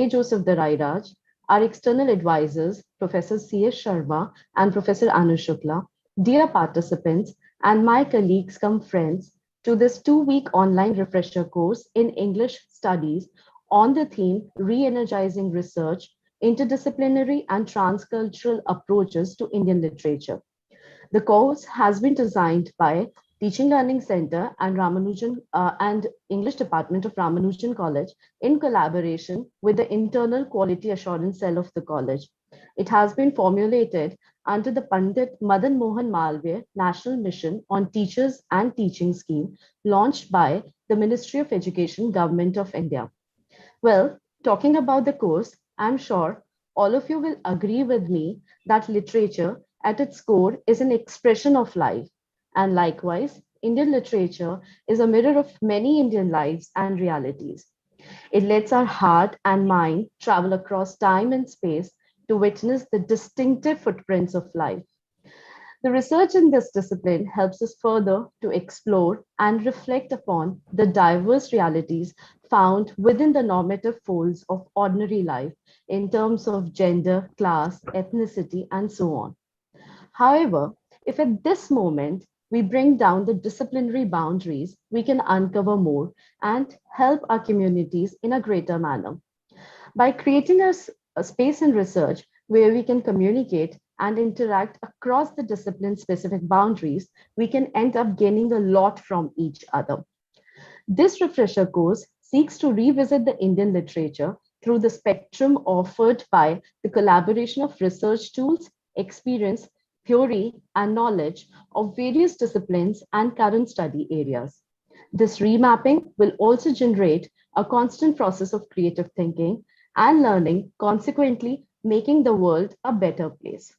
Joseph Darairaj, our external advisors, Professor C.S. Sharma and Professor Anu Shukla, dear participants, and my colleagues come friends to this 2-week online refresher course in English Studies on the theme Re-Energizing Research, Interdisciplinary and Transcultural Approaches to Indian Literature. The course has been designed by Teaching Learning Center and and English Department of Ramanujan College in collaboration with the Internal Quality Assurance Cell of the college. It has been formulated under the Pandit Madan Mohan Malviya National Mission on Teachers and Teaching Scheme launched by the Ministry of Education, Government of India. Well, talking about the course, I'm sure all of you will agree with me that literature at its core is an expression of life. And likewise, Indian literature is a mirror of many Indian lives and realities. It lets our heart and mind travel across time and space to witness the distinctive footprints of life. The research in this discipline helps us further to explore and reflect upon the diverse realities found within the normative folds of ordinary life in terms of gender, class, ethnicity, and so on. However, if at this moment we bring down the disciplinary boundaries, we can uncover more and help our communities in a greater manner. By creating a space in research where we can communicate and interact across the discipline specific boundaries, we can end up gaining a lot from each other. This refresher course seeks to revisit the Indian literature through the spectrum offered by the collaboration of research tools, experience, theory, and knowledge of various disciplines and current study areas. This remapping will also generate a constant process of creative thinking and learning, consequently making the world a better place.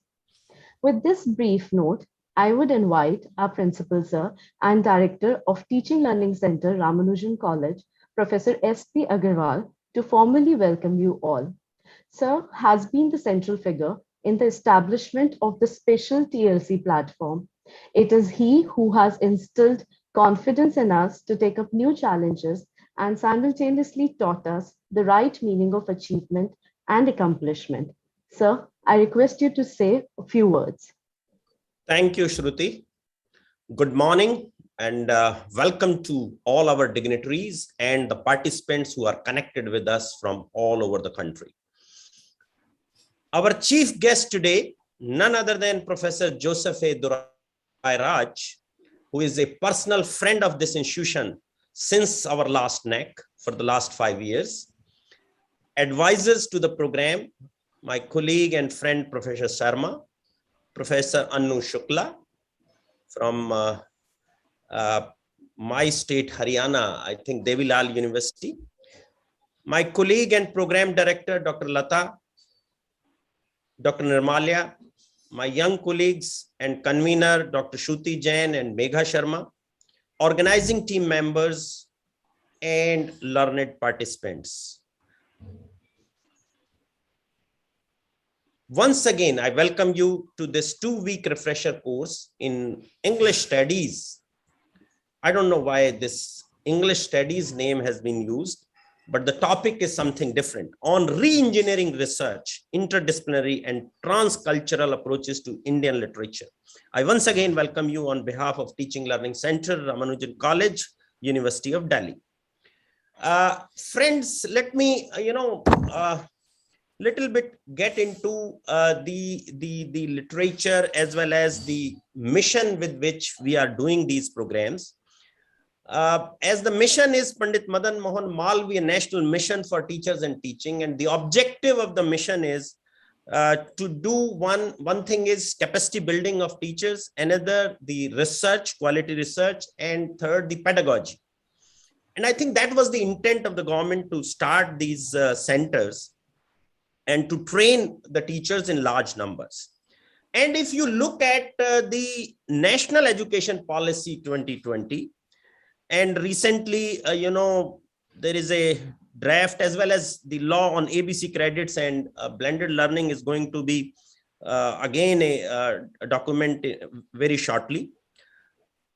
With this brief note, I would invite our Principal Sir and Director of Teaching Learning Center, Ramanujan College, Professor S.P. Agarwal, to formally welcome you all. Sir has been the central figure in the establishment of the special TLC platform. It is he who has instilled confidence in us to take up new challenges and simultaneously taught us the right meaning of achievement and accomplishment. Sir, I request you to say a few words. Thank you, Shruti. Good morning and welcome to all our dignitaries and the participants who are connected with us from all over the country. Our chief guest today, none other than Professor Joseph A. Darairaj, who is a personal friend of this institution since our last NEC for the last 5 years. Advisors to the program, my colleague and friend, Professor Sharma, Professor Anu Shukla from my state, Haryana, I think Devilal University. My colleague and program director, Dr. Lata, Dr. Nirmalya, my young colleagues and convener, Dr. Shruti Jain and Megha Sharma, organizing team members and learned participants. Once again, I welcome you to this 2-week refresher course in English Studies. I don't know why this English Studies name has been used, but the topic is something different on re-engineering research, interdisciplinary and transcultural approaches to Indian literature. I once again welcome you on behalf of Teaching Learning Center, Ramanujan College, University of Delhi. Friends, let me, little bit get into the literature as well as the mission with which we are doing these programs. As the mission is Pandit Madan Mohan Malviya National Mission for Teachers and Teaching, and the objective of the mission is to do one thing is capacity building of teachers, another the research, quality research, and third the pedagogy. And I think that was the intent of the government to start these centers and to train the teachers in large numbers. And if you look at the National Education Policy 2020, and recently, there is a draft as well as the law on ABC credits and blended learning is going to be again a document very shortly.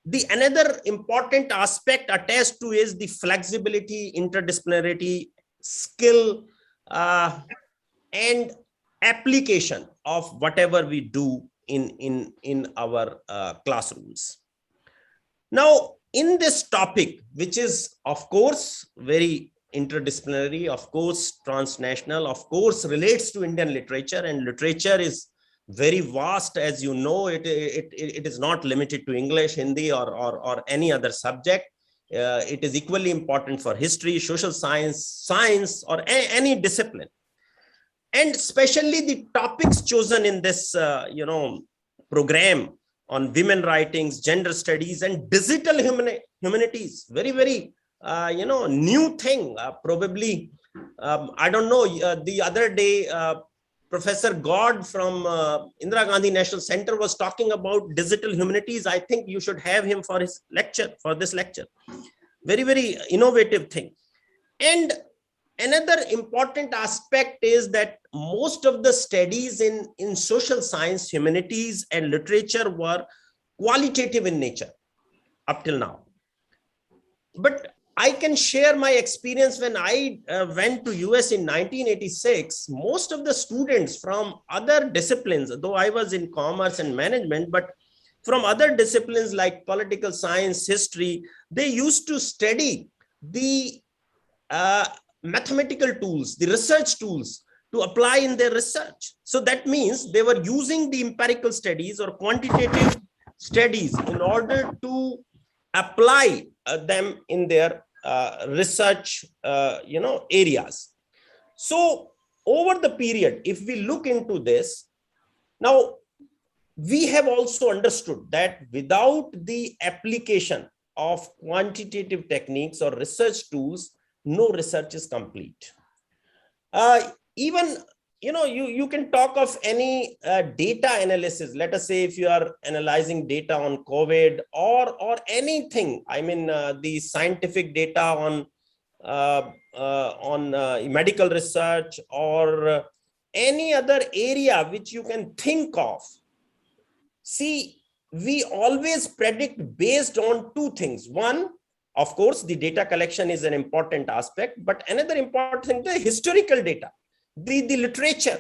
The another important aspect attached to is the flexibility, interdisciplinarity, skill and application of whatever we do in our classrooms. Now, in this topic, which is, of course, very interdisciplinary, of course, transnational, of course, relates to Indian literature, and literature is very vast, as you know. It is not limited to English, Hindi, or any other subject. It is equally important for history, social science, or any discipline. And especially the topics chosen in this, program on women writings, gender studies, and digital humanities. Very, very, new thing. Probably, I don't know. The other day, Professor God from Indira Gandhi National Center was talking about digital humanities. I think you should have him for his lecture, for this lecture. Very, very innovative thing. And another important aspect is that most of the studies in social science, humanities, and literature were qualitative in nature up till now. But I can share my experience. When I went to US in 1986, most of the students from other disciplines, though I was in commerce and management, but from other disciplines like political science, history, they used to study the mathematical tools, the research tools to apply in their research. So that means they were using the empirical studies or quantitative studies in order to apply them in their research areas. So over the period, if we look into this, now we have also understood that without the application of quantitative techniques or research tools, no research is complete. Even, you can talk of any data analysis. Let us say if you are analyzing data on COVID or anything, I mean, the scientific data on medical research or any other area which you can think of. See, we always predict based on two things. One, of course, the data collection is an important aspect, but another important thing, the historical data, the literature.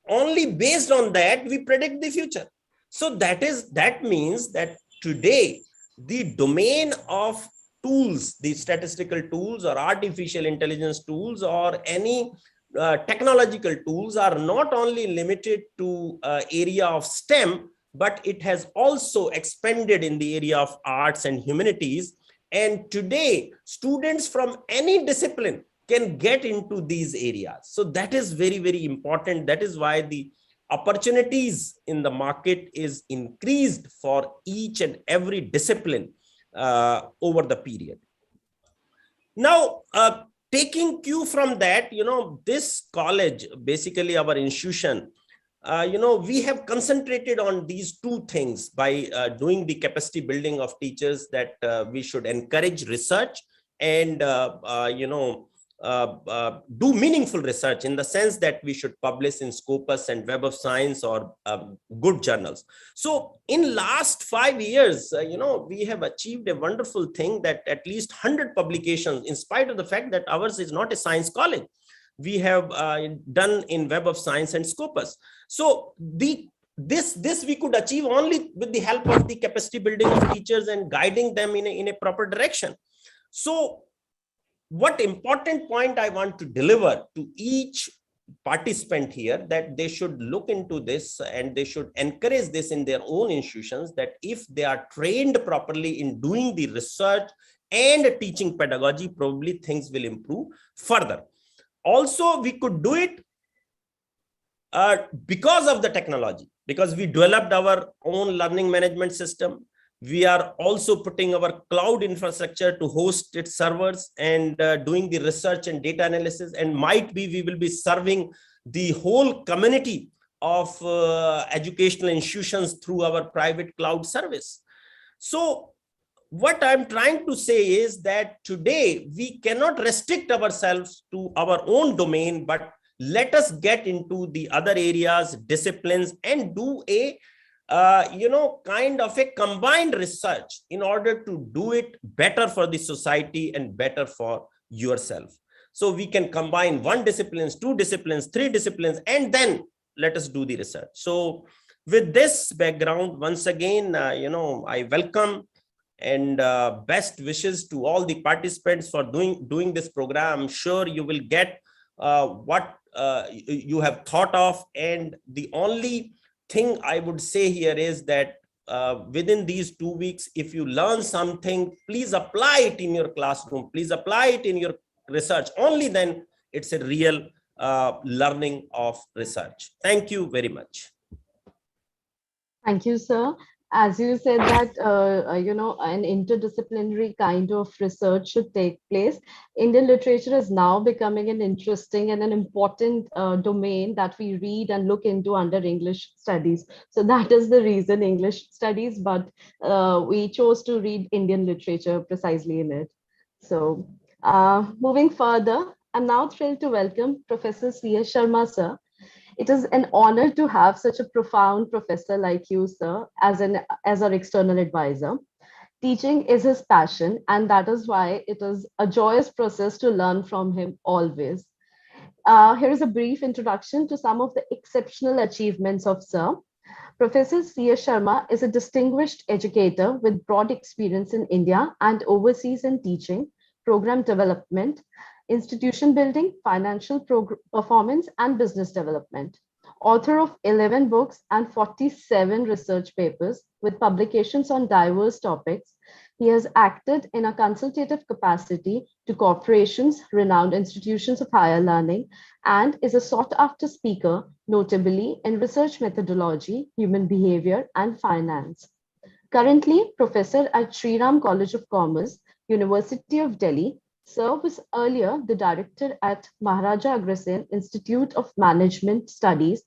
Only based on that, we predict the future. So that means that today, the domain of tools, the statistical tools or artificial intelligence tools or any technological tools are not only limited to area of STEM, but it has also expanded in the area of arts and humanities. And today, students from any discipline can get into these areas. So that is very, very important. That is why the opportunities in the market is increased for each and every discipline over the period. Now, taking cue from that, this college, basically our institution, we have concentrated on these two things by doing the capacity building of teachers, that we should encourage research and, do meaningful research in the sense that we should publish in Scopus and Web of Science or good journals. So in last 5 years, we have achieved a wonderful thing that at least 100 publications, in spite of the fact that ours is not a science college, we have done in Web of Science and Scopus. So this we could achieve only with the help of the capacity building of teachers and guiding them in a proper direction. So what important point I want to deliver to each participant here, that they should look into this and they should encourage this in their own institutions, that if they are trained properly in doing the research and teaching pedagogy, probably things will improve further. Also, we could do it because of the technology, because we developed our own learning management system. We are also putting our cloud infrastructure to host its servers and doing the research and data analysis, and might be we will be serving the whole community of educational institutions through our private cloud service. So what I'm trying to say is that today we cannot restrict ourselves to our own domain, but let us get into the other areas, disciplines, and do a kind of a combined research in order to do it better for the society and better for yourself. So we can combine one disciplines, two disciplines, three disciplines, and then let us do the research. So with this background, once again, I welcome and best wishes to all the participants for doing this program. I'm sure you will get what you have thought of. And the only thing I would say here is that within these 2 weeks, if you learn something, please apply it in your classroom, please apply it in your research. Only then it's a real learning of research. Thank you very much. Thank you, sir. As you said that, an interdisciplinary kind of research should take place. Indian literature is now becoming an interesting and an important domain that we read and look into under English studies. So that is the reason English studies, but we chose to read Indian literature precisely in it. So moving further, I'm now thrilled to welcome Professor C.S. Sharma, sir. It is an honor to have such a profound professor like you, sir, as our external advisor. Teaching is his passion, and that is why it is a joyous process to learn from him always. Here is a brief introduction to some of the exceptional achievements of Sir. Professor C.S. Sharma is a distinguished educator with broad experience in India and overseas in teaching, program development, institution building, financial performance, and business development. Author of 11 books and 47 research papers with publications on diverse topics, he has acted in a consultative capacity to corporations, renowned institutions of higher learning, and is a sought-after speaker, notably in research methodology, human behavior, and finance. Currently, professor at Sri Ram College of Commerce, University of Delhi, Sir was earlier the director at Maharaja Agrasen Institute of Management Studies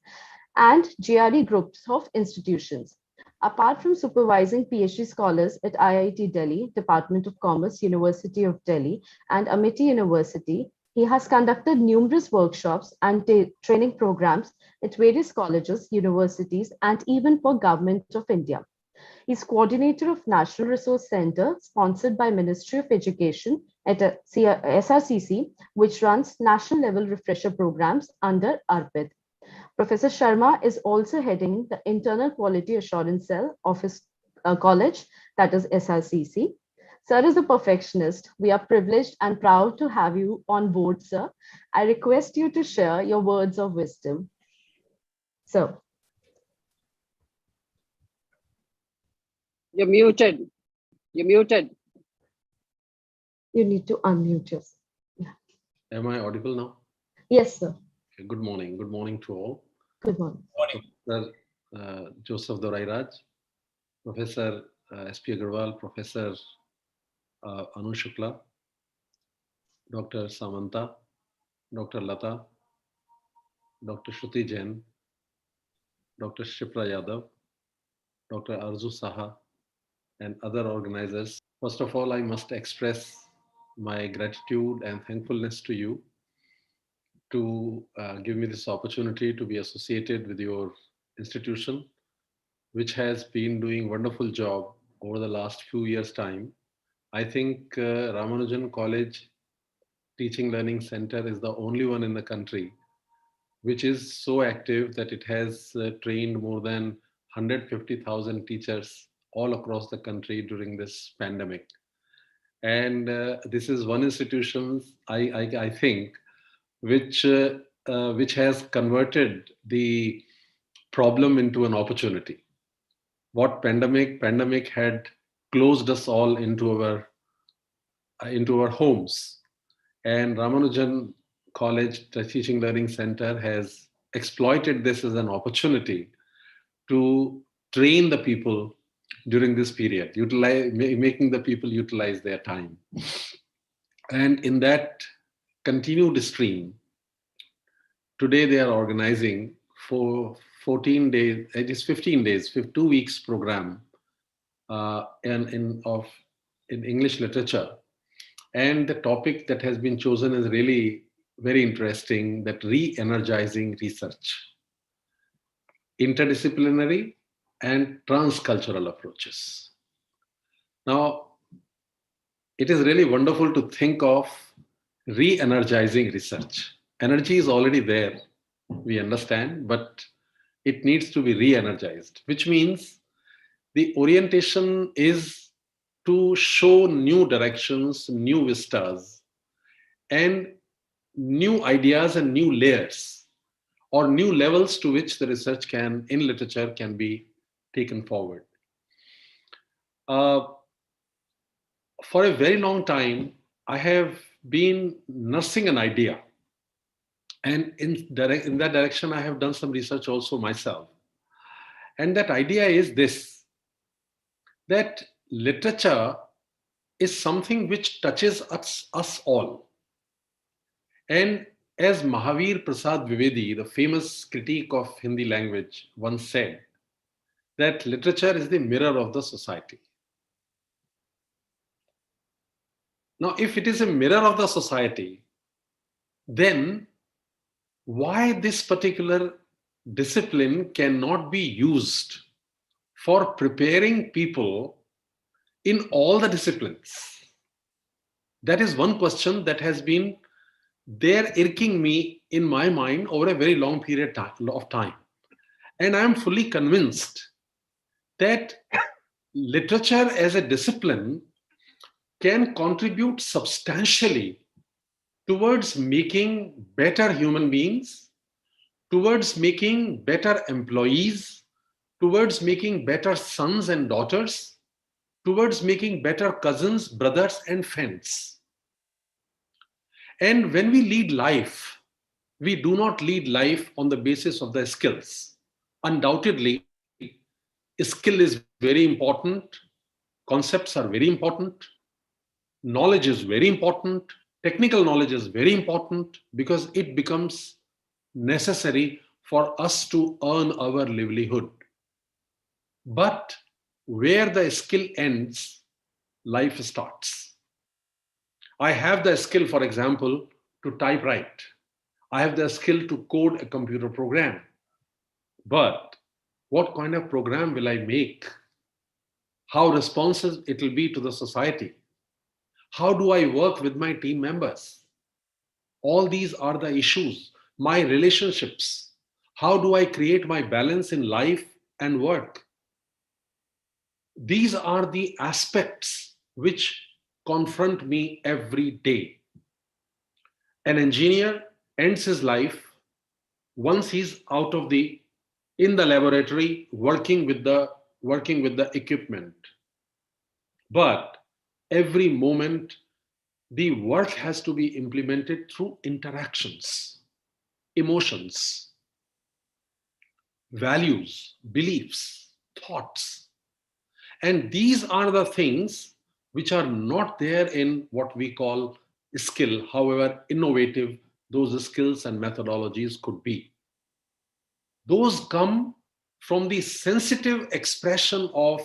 and GRE groups of institutions. Apart from supervising PhD scholars at IIT Delhi, Department of Commerce, University of Delhi, and Amity University, he has conducted numerous workshops and training programs at various colleges, universities, and even for Government of India. He's coordinator of National Resource Center, sponsored by Ministry of Education at SRCC, which runs national level refresher programs under ARPID. Professor Sharma is also heading the Internal Quality Assurance Cell of his college, that is SRCC. Sir is a perfectionist. We are privileged and proud to have you on board, sir. I request you to share your words of wisdom. Sir. You're muted. You're muted. You need to unmute yourself. Yeah. Am I audible now? Yes, sir. Okay, good morning. Good morning to all. Good morning. Professor Joseph Dorairaj, Professor S.P. Agarwal, Professor Anu Shukla, Dr. Samanta, Dr. Lata, Dr. Shruti Jain, Dr. Shipra Yadav, Dr. Arzu Saha, and other organizers. First of all, I must express my gratitude and thankfulness to you to give me this opportunity to be associated with your institution, which has been doing a wonderful job over the last few years' time. I think Ramanujan College Teaching Learning Center is the only one in the country which is so active that it has trained more than 150,000 teachers all across the country during this pandemic. And this is one institution, I think, which has converted the problem into an opportunity. What pandemic had closed us all into our homes, and Ramanujan College Teaching Learning Center has exploited this as an opportunity to train the people during this period, making the people utilize their time. And in that continued stream, today they are organizing for 14 days, it is 15 days, 2 weeks program in English literature. And the topic that has been chosen is really very interesting, that re-energizing research, interdisciplinary and transcultural approaches. Now, it is really wonderful to think of re-energizing research. Energy is already there, we understand, but it needs to be re-energized, which means the orientation is to show new directions, new vistas, and new ideas and new layers or new levels to which the research can, in literature, can be taken forward. For a very long time, I have been nursing an idea. And in that direction, I have done some research also myself. And that idea is this, that literature is something which touches us all. And as Mahavir Prasad Dwivedi, the famous critique of Hindi language, once said, that literature is the mirror of the society. Now, if it is a mirror of the society, then why this particular discipline cannot be used for preparing people in all the disciplines? That is one question that has been there irking me in my mind over a very long period of time. And I am fully convinced that literature as a discipline can contribute substantially towards making better human beings, towards making better employees, towards making better sons and daughters, towards making better cousins, brothers, and friends. And when we lead life, we do not lead life on the basis of the skills. Undoubtedly, skill is very important, concepts are very important, knowledge is very important, technical knowledge is very important because it becomes necessary for us to earn our livelihood. But where the skill ends, life starts. I have the skill, for example, to typewrite. I have the skill to code a computer program. But what kind of program will I make? How responsive it will be to the society? How do I work with my team members? All these are the issues. My relationships. How do I create my balance in life and work? These are the aspects which confront me every day. An engineer ends his life once he's out of in the laboratory working with the equipment. But every moment the work has to be implemented through interactions, emotions, values, beliefs, thoughts. And these are the things which are not there in what we call skill, however innovative those skills and methodologies could be. Those come from the sensitive expression of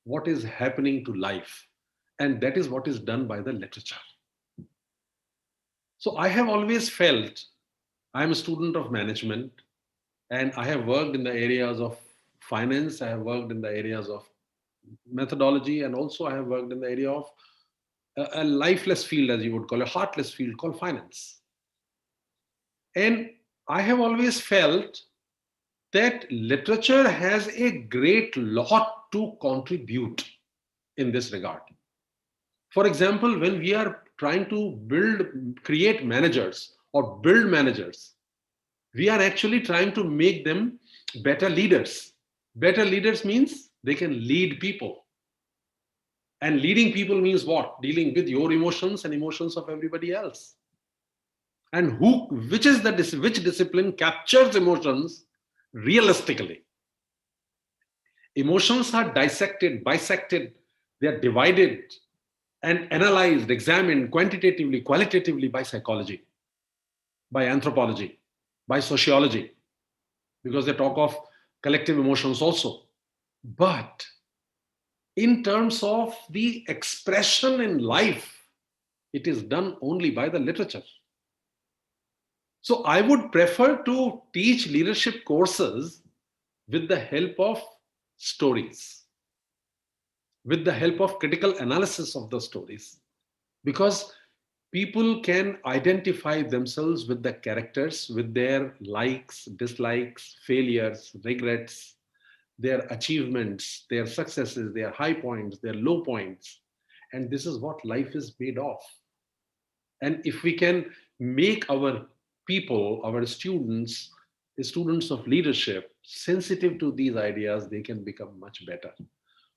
what is happening to life. And that is what is done by the literature. So I have always felt, I am a student of management, and I have worked in the areas of finance, I have worked in the areas of methodology, and also I have worked in the area of a lifeless field, as you would call, a heartless field called finance. And I have always felt that literature has a great lot to contribute in this regard. For example, when we are trying to create managers or build managers, we are actually trying to make them better leaders. Better leaders means they can lead people. And leading people means what? Dealing with your emotions and emotions of everybody else. And which discipline captures emotions realistically? Emotions are dissected, bisected, they are divided and analyzed, examined quantitatively, qualitatively by psychology, by anthropology, by sociology, because they talk of collective emotions also. But in terms of the expression in life, it is done only by the literature. So I would prefer to teach leadership courses with the help of stories, with the help of critical analysis of the stories, because people can identify themselves with the characters, with their likes, dislikes, failures, regrets, their achievements, their successes, their high points, their low points. And this is what life is made of. And if we can make our people, our students, the students of leadership, sensitive to these ideas, they can become much better.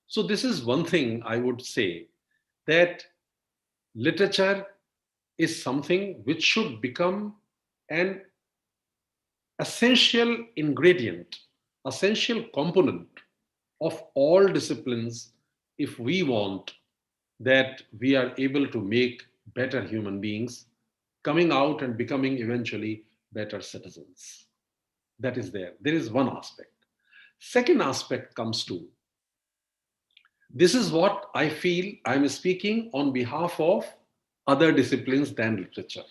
So this is one thing I would say, that literature is something which should become an essential ingredient, essential component of all disciplines if we want that we are able to make better human beings, coming out and becoming eventually better citizens. That is there. There is one aspect. Second aspect comes to, this is what I feel I'm speaking on behalf of other disciplines than literature.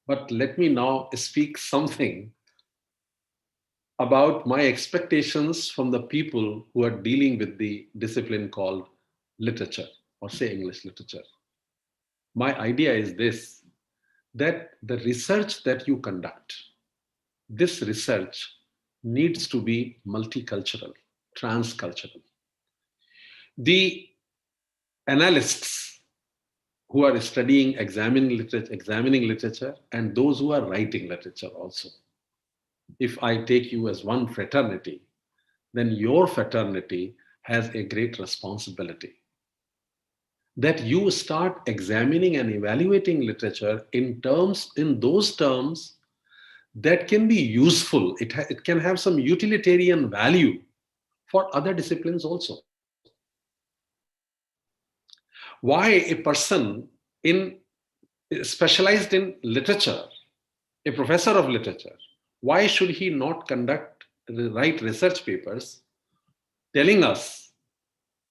But let me now speak something about my expectations from the people who are dealing with the discipline called literature, or say English literature. My idea is this, that the research that you conduct, this research needs to be multicultural, transcultural. The analysts who are studying, examining literature, and those who are writing literature also. If I take you as one fraternity, then your fraternity has a great responsibility. That you start examining and evaluating literature in those terms that can be useful. It can have some utilitarian value for other disciplines also. Why a person specialized in literature, a professor of literature, why should he not write research papers telling us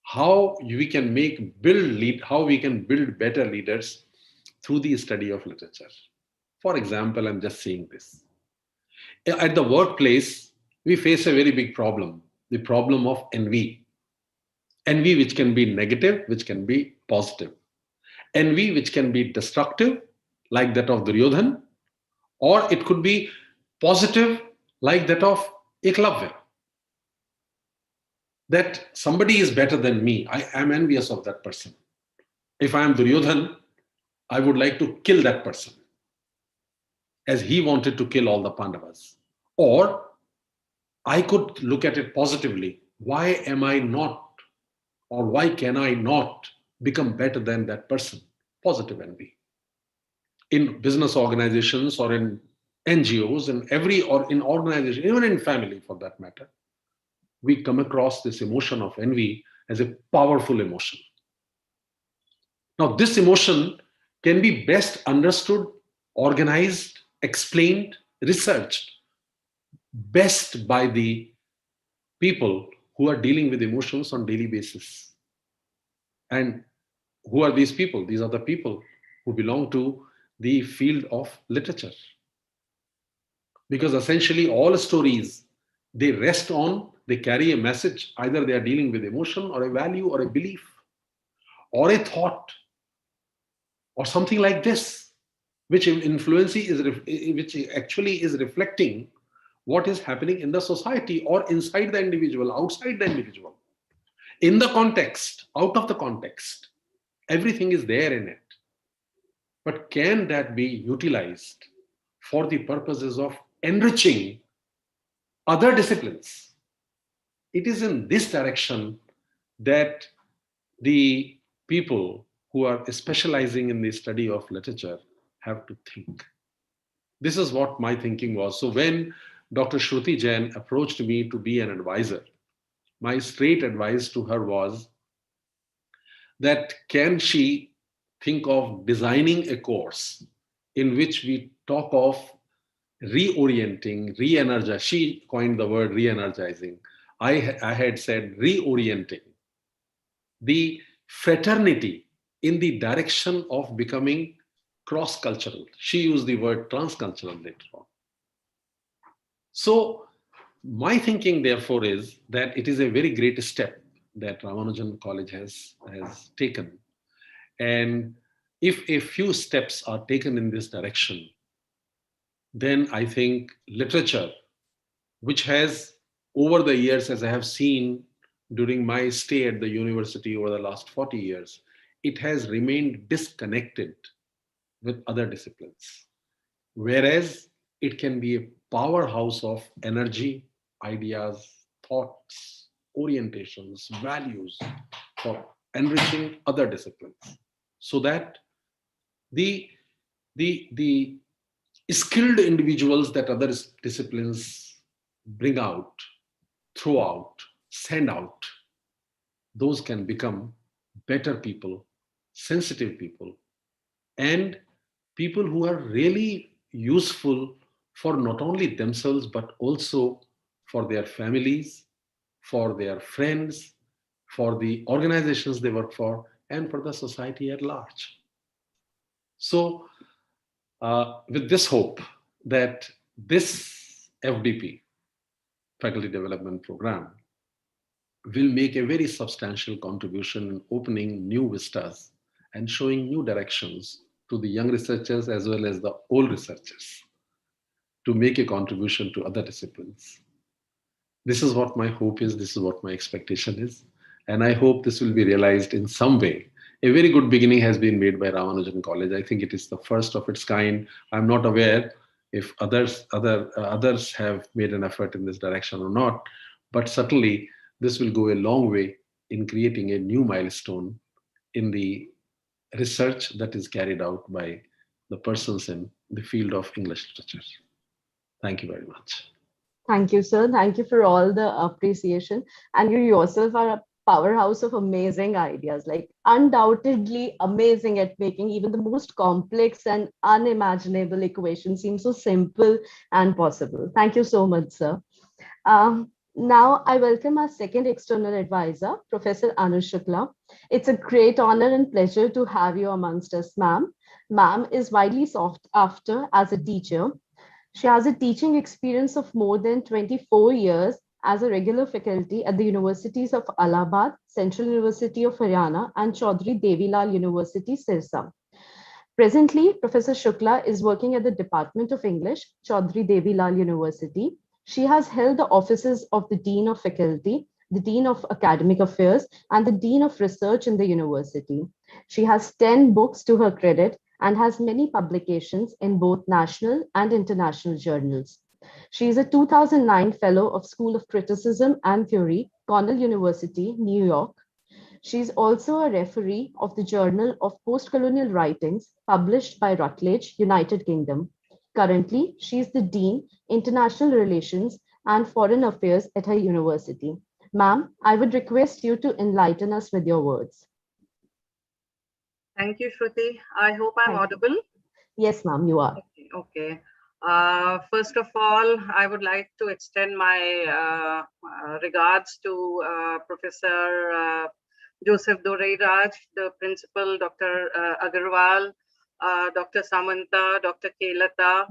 how we can build better leaders through the study of literature? For example, I'm just saying this. At the workplace, we face a very big problem, the problem of envy. Envy which can be negative, which can be positive. Envy which can be destructive, like that of Duryodhan, or it could be positive, like that of Eklavya. That somebody is better than me, I am envious of that person. If I am Duryodhan, I would like to kill that person, as he wanted to kill all the Pandavas. Or I could look at it positively. Why am I not, or why can I not become better than that person? Positive envy. In business organizations or in NGOs, or in organization, even in family for that matter, we come across this emotion of envy as a powerful emotion. Now, this emotion can be best understood, organized, explained, researched best by the people who are dealing with emotions on daily basis. And who are these people? These are the people who belong to the field of literature. Because essentially all stories, they carry a message. Either they are dealing with emotion or a value or a belief or a thought or something like this, which actually is reflecting what is happening in the society or inside the individual, outside the individual. In the context, out of the context, everything is there in it. But can that be utilized for the purposes of enriching other disciplines? It is in this direction that the people who are specializing in the study of literature have to think. This is what my thinking was. So when Dr. Shruti Jain approached me to be an advisor, my straight advice to her was that can she think of designing a course in which we talk of reorienting, re-energizing. She coined the word re-energizing. I had said reorienting the fraternity in the direction of becoming cross-cultural. She used the word transcultural later on. So my thinking, therefore, is that it is a very great step that Ramanujan College has taken. And if a few steps are taken in this direction, then I think literature, which has over the years, as I have seen during my stay at the university over the last 40 years, it has remained disconnected with other disciplines. Whereas it can be a powerhouse of energy, ideas, thoughts, orientations, values for enriching other disciplines. So that the skilled individuals that other disciplines bring out, throw out, send out, those can become better people, sensitive people, and people who are really useful for not only themselves but also for their families, for their friends, for the organizations they work for, and for the society at large. So, with this hope that this FDP, Faculty Development Program, will make a very substantial contribution in opening new vistas and showing new directions to the young researchers as well as the old researchers to make a contribution to other disciplines. This is what my hope is, this is what my expectation is, and I hope this will be realized in some way. A very good beginning has been made by Ramanujan College. I think it is the first of its kind. I'm not aware if others have made an effort in this direction or not, but certainly this will go a long way in creating a new milestone in the research that is carried out by the persons in the field of English literature. Thank you very much. Thank you, sir. Thank you for all the appreciation. And you yourself are a powerhouse of amazing ideas, like undoubtedly amazing at making even the most complex and unimaginable equations seem so simple and possible. Thank you so much, sir. Now I welcome our second external advisor, Professor Anu Shukla. It's a great honor and pleasure to have you amongst us, ma'am. Ma'am is widely sought after as a teacher. She has a teaching experience of more than 24 years as a regular faculty at the Universities of Allahabad, Central University of Haryana, and Chaudhry Devilal University, Sirsa. Presently, Professor Shukla is working at the Department of English, Chaudhry Devilal University. She has held the offices of the Dean of Faculty, the Dean of Academic Affairs, and the Dean of Research in the university. She has 10 books to her credit and has many publications in both national and international journals. She is a 2009 Fellow of School of Criticism and Theory, Cornell University, New York. She is also a referee of the Journal of Postcolonial Writings, published by Routledge, United Kingdom. Currently, she is the Dean, International Relations and Foreign Affairs at her university. Ma'am, I would request you to enlighten us with your words. Thank you, Shruti. I hope I'm audible. Yes, ma'am, you are. Okay. First of all, I would like to extend my regards to Professor Joseph Dorairaj, the principal, Dr. Agarwal, Dr. Samanta, Dr. Kelata,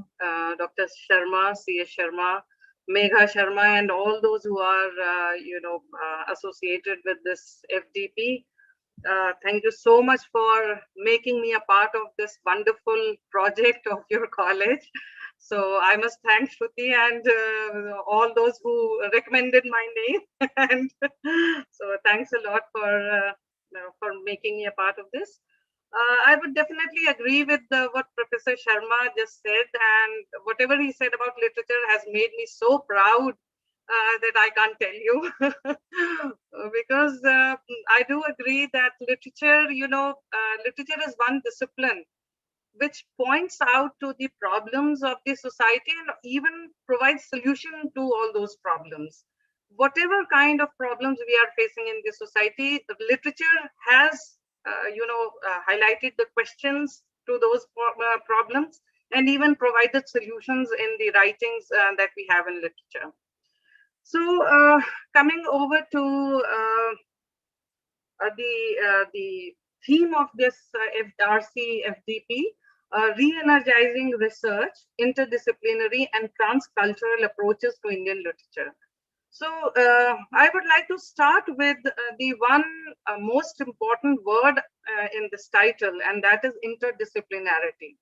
Dr. Sharma, C.S. Sharma, Megha Sharma, and all those who are, associated with this FDP. Thank you so much for making me a part of this wonderful project of your college. So I must thank Shruti and all those who recommended my name. And so thanks a lot for making me a part of this. I would definitely agree with what Professor Sharma just said, and whatever he said about literature has made me so proud that I can't tell you. Because I do agree that literature, literature is one discipline which points out to the problems of the society and even provides solution to all those problems. Whatever kind of problems we are facing in the society, the literature has, highlighted the questions to those problems and even provided solutions in the writings that we have in literature. So coming over to the theme of this RC FDP, re-energizing research, interdisciplinary and transcultural approaches to Indian literature. So I would like to start with the one most important word in this title, and that is interdisciplinarity.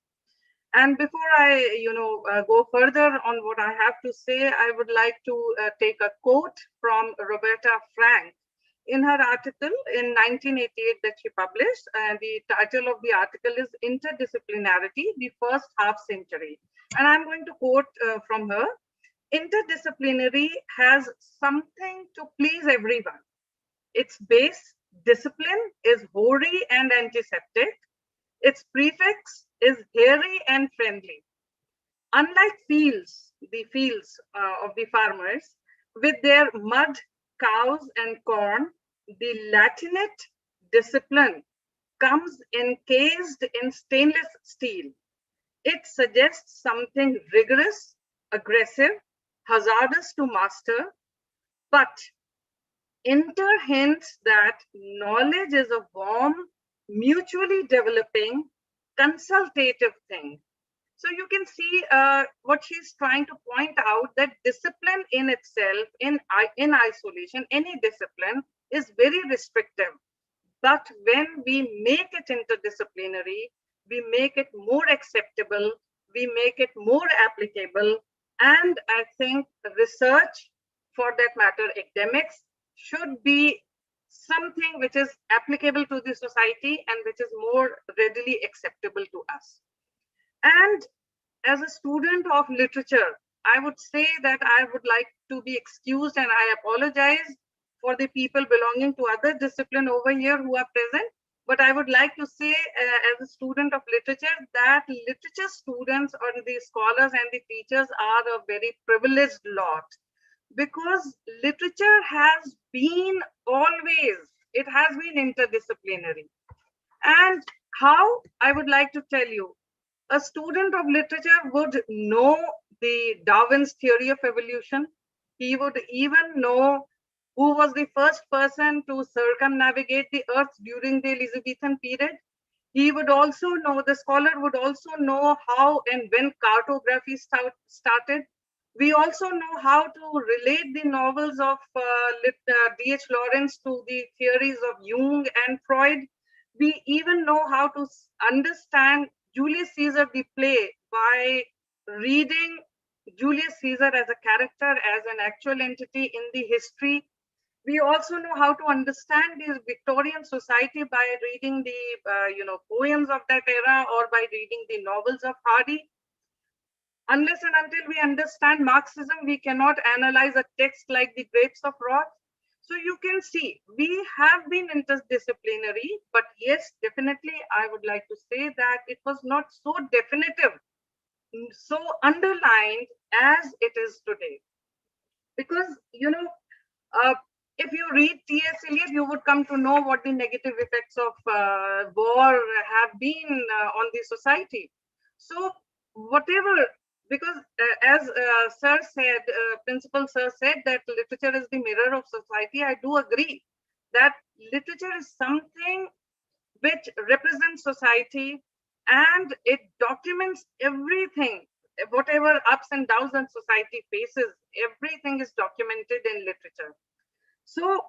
And before I, go further on what I have to say, I would like to take a quote from Roberta Frank in her article in 1988 that she published. And the title of the article is Interdisciplinarity, the First Half Century. And I'm going to quote from her. Interdisciplinary has something to please everyone. Its base, discipline, is hoary and antiseptic. Its prefix is hairy and friendly. Unlike fields, the fields of the farmers, with their mud, cows, and corn, the Latinate discipline comes encased in stainless steel. It suggests something rigorous, aggressive, hazardous to master, but hints that knowledge is a warm, mutually developing, consultative thing. So you can see what she's trying to point out, that discipline in itself, in isolation, any discipline is very restrictive. But when we make it interdisciplinary, we make it more acceptable, we make it more applicable, and I think research, for that matter, academics, should be something which is applicable to the society and which is more readily acceptable to us. And as a student of literature, I would say that I would like to be excused, and I apologize for the people belonging to other discipline over here who are present. But I would like to say, as a student of literature, that literature students or the scholars and the teachers are a very privileged lot, because literature has been always, it has been interdisciplinary. And how, I would like to tell you, a student of literature would know the Darwin's theory of evolution. He would even know who was the first person to circumnavigate the earth during the Elizabethan period. He would also know, the scholar would also know how and when cartography started. We also know how to relate the novels of D.H. Lawrence to the theories of Jung and Freud. We even know how to understand Julius Caesar the play by reading Julius Caesar as a character, as an actual entity in the history. We also know how to understand the Victorian society by reading the poems of that era, or by reading the novels of Hardy. Unless and until we understand Marxism, we cannot analyze a text like The Grapes of Wrath. So you can see, we have been interdisciplinary, but yes, definitely, I would like to say that it was not so definitive, so underlined as it is today. Because, if you read T.S. Eliot, you would come to know what the negative effects of war have been on the society. So whatever, because as Sir said, Principal Sir said that literature is the mirror of society, I do agree that literature is something which represents society, and it documents everything, whatever ups and downs that society faces, everything is documented in literature. So,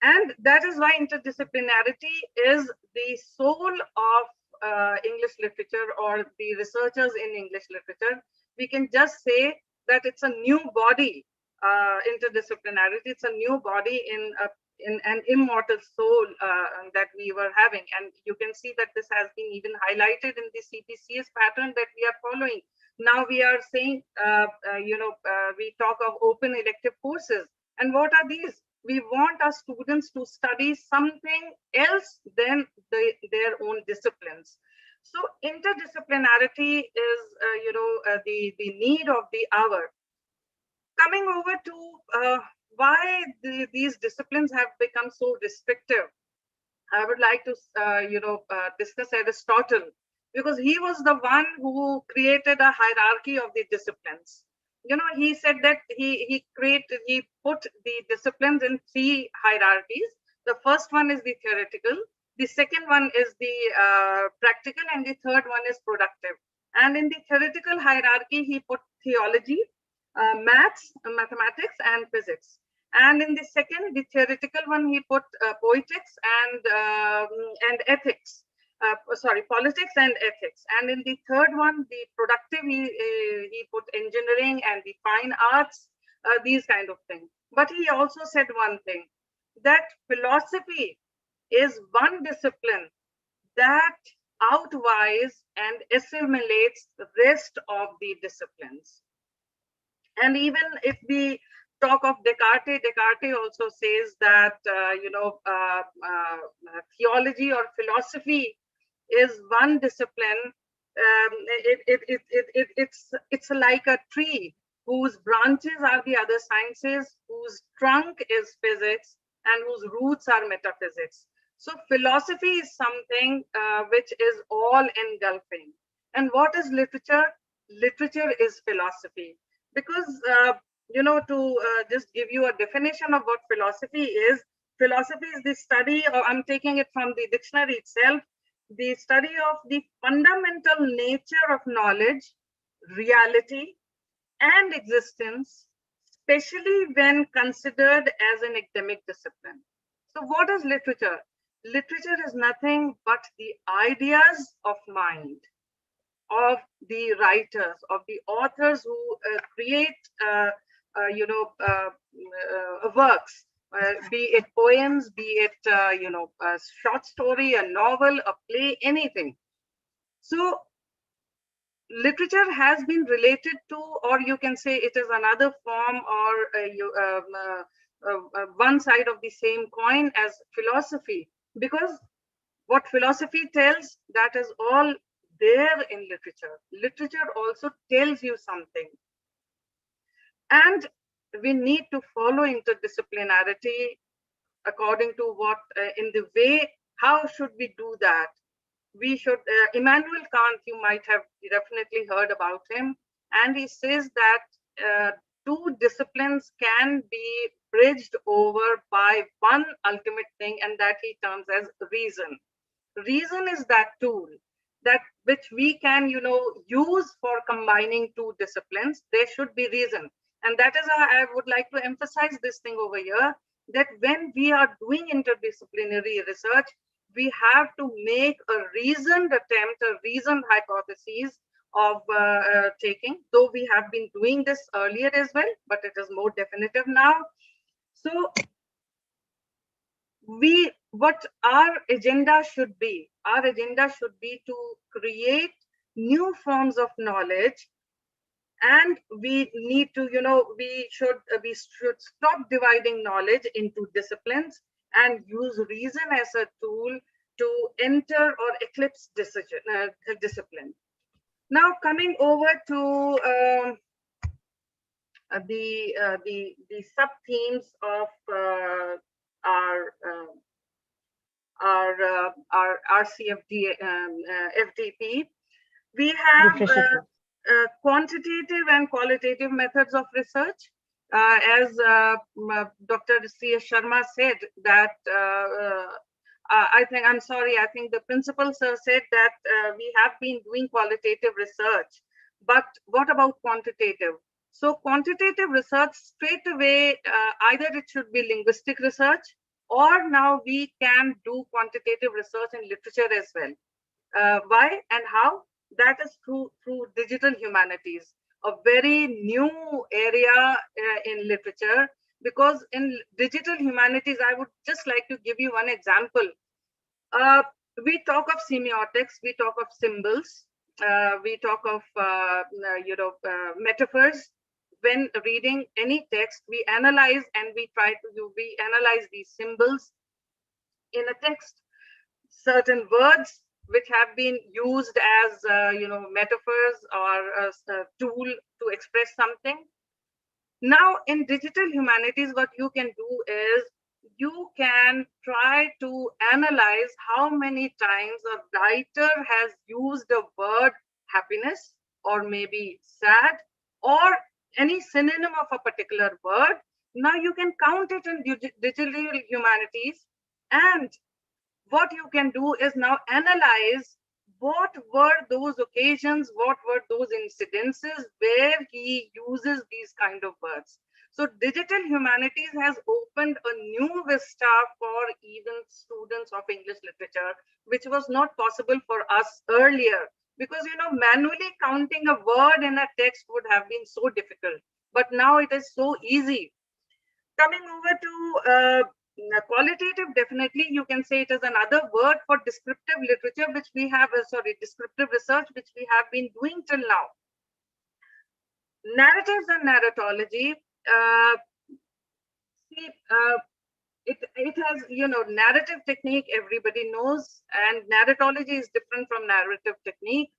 and that is why interdisciplinarity is the soul of English literature, or the researchers in English literature. We can just say that it's a new body, interdisciplinarity. It's a new body in an immortal soul that we were having. And you can see that this has been even highlighted in the CPCS pattern that we are following. Now we are saying, we talk of open elective courses. And what are these? We want our students to study something else than their own disciplines. So interdisciplinarity is, the need of the hour. Coming over to why these disciplines have become so restrictive, I would like to, discuss Aristotle, because he was the one who created a hierarchy of the disciplines. He said that he put the disciplines in 3 hierarchies. The first one is the theoretical, the second one is the practical, and the third one is productive. And in the theoretical hierarchy, he put theology, maths, mathematics, and physics. And in the second, the theoretical one, he put poetics and ethics. Sorry, politics and ethics. And in the third one, the productive, he put engineering and the fine arts, these kind of things. But he also said one thing, that philosophy is one discipline that outweighs and assimilates the rest of the disciplines. And even if we talk of Descartes, Descartes also says that theology or philosophy is one discipline. It's like a tree whose branches are the other sciences, whose trunk is physics, and whose roots are metaphysics. So philosophy is something which is all engulfing. And what is literature? Literature is philosophy. Because, to just give you a definition of what philosophy is the study, or I'm taking it from the dictionary itself, the study of the fundamental nature of knowledge, reality, and existence, especially when considered as an academic discipline. So what is literature? Literature is nothing but the ideas of mind of the writers, of the authors who create, works, be it poems, be it, a short story, a novel, a play, anything. So literature has been related to, or you can say it is another form or one side of the same coin as philosophy, because what philosophy tells, that is all there in literature. Literature also tells you something. And we need to follow interdisciplinarity according to what, in the way, how should we do that? We should, Immanuel Kant, you might have definitely heard about him, and he says that two disciplines can be bridged over by one ultimate thing, and that he terms as reason. Reason is that tool that which we can, use for combining two disciplines. There should be reason. And that is how I would like to emphasize this thing over here, that when we are doing interdisciplinary research, we have to make a reasoned attempt, a reasoned hypothesis of taking, though we have been doing this earlier as well, but it is more definitive now. So what our agenda should be to create new forms of knowledge, and we need to, we should stop dividing knowledge into disciplines and use reason as a tool to enter or eclipse discipline. Now coming over to the sub themes of our RCFD FDP, we have quantitative and qualitative methods of research. As Dr. C.S. Sharma said that, I think the principal sir said that we have been doing qualitative research, but what about quantitative? So quantitative research straight away, either it should be linguistic research, or now we can do quantitative research in literature as well. Why and how? That is through digital humanities, a very new area in literature, because in digital humanities, I would just like to give you one example. We talk of semiotics, we talk of symbols, we talk of metaphors. When reading any text, we analyze and we analyze these symbols in a text. Certain words which have been used as metaphors or a tool to express something. Now in digital humanities, what you can do is you can try to analyze how many times a writer has used the word happiness, or maybe sad, or any synonym of a particular word. Now you can count it in digital humanities, and what you can do is now analyze what were those occasions, what were those incidences where he uses these kind of words. So digital humanities has opened a new vista for even students of English literature, which was not possible for us earlier, because manually counting a word in a text would have been so difficult, but now it is so easy. Coming over to qualitative, definitely you can say it is another word for descriptive literature, which we have, descriptive research, which we have been doing till now. Narratives and narratology, see, it has, narrative technique, everybody knows, and narratology is different from narrative technique.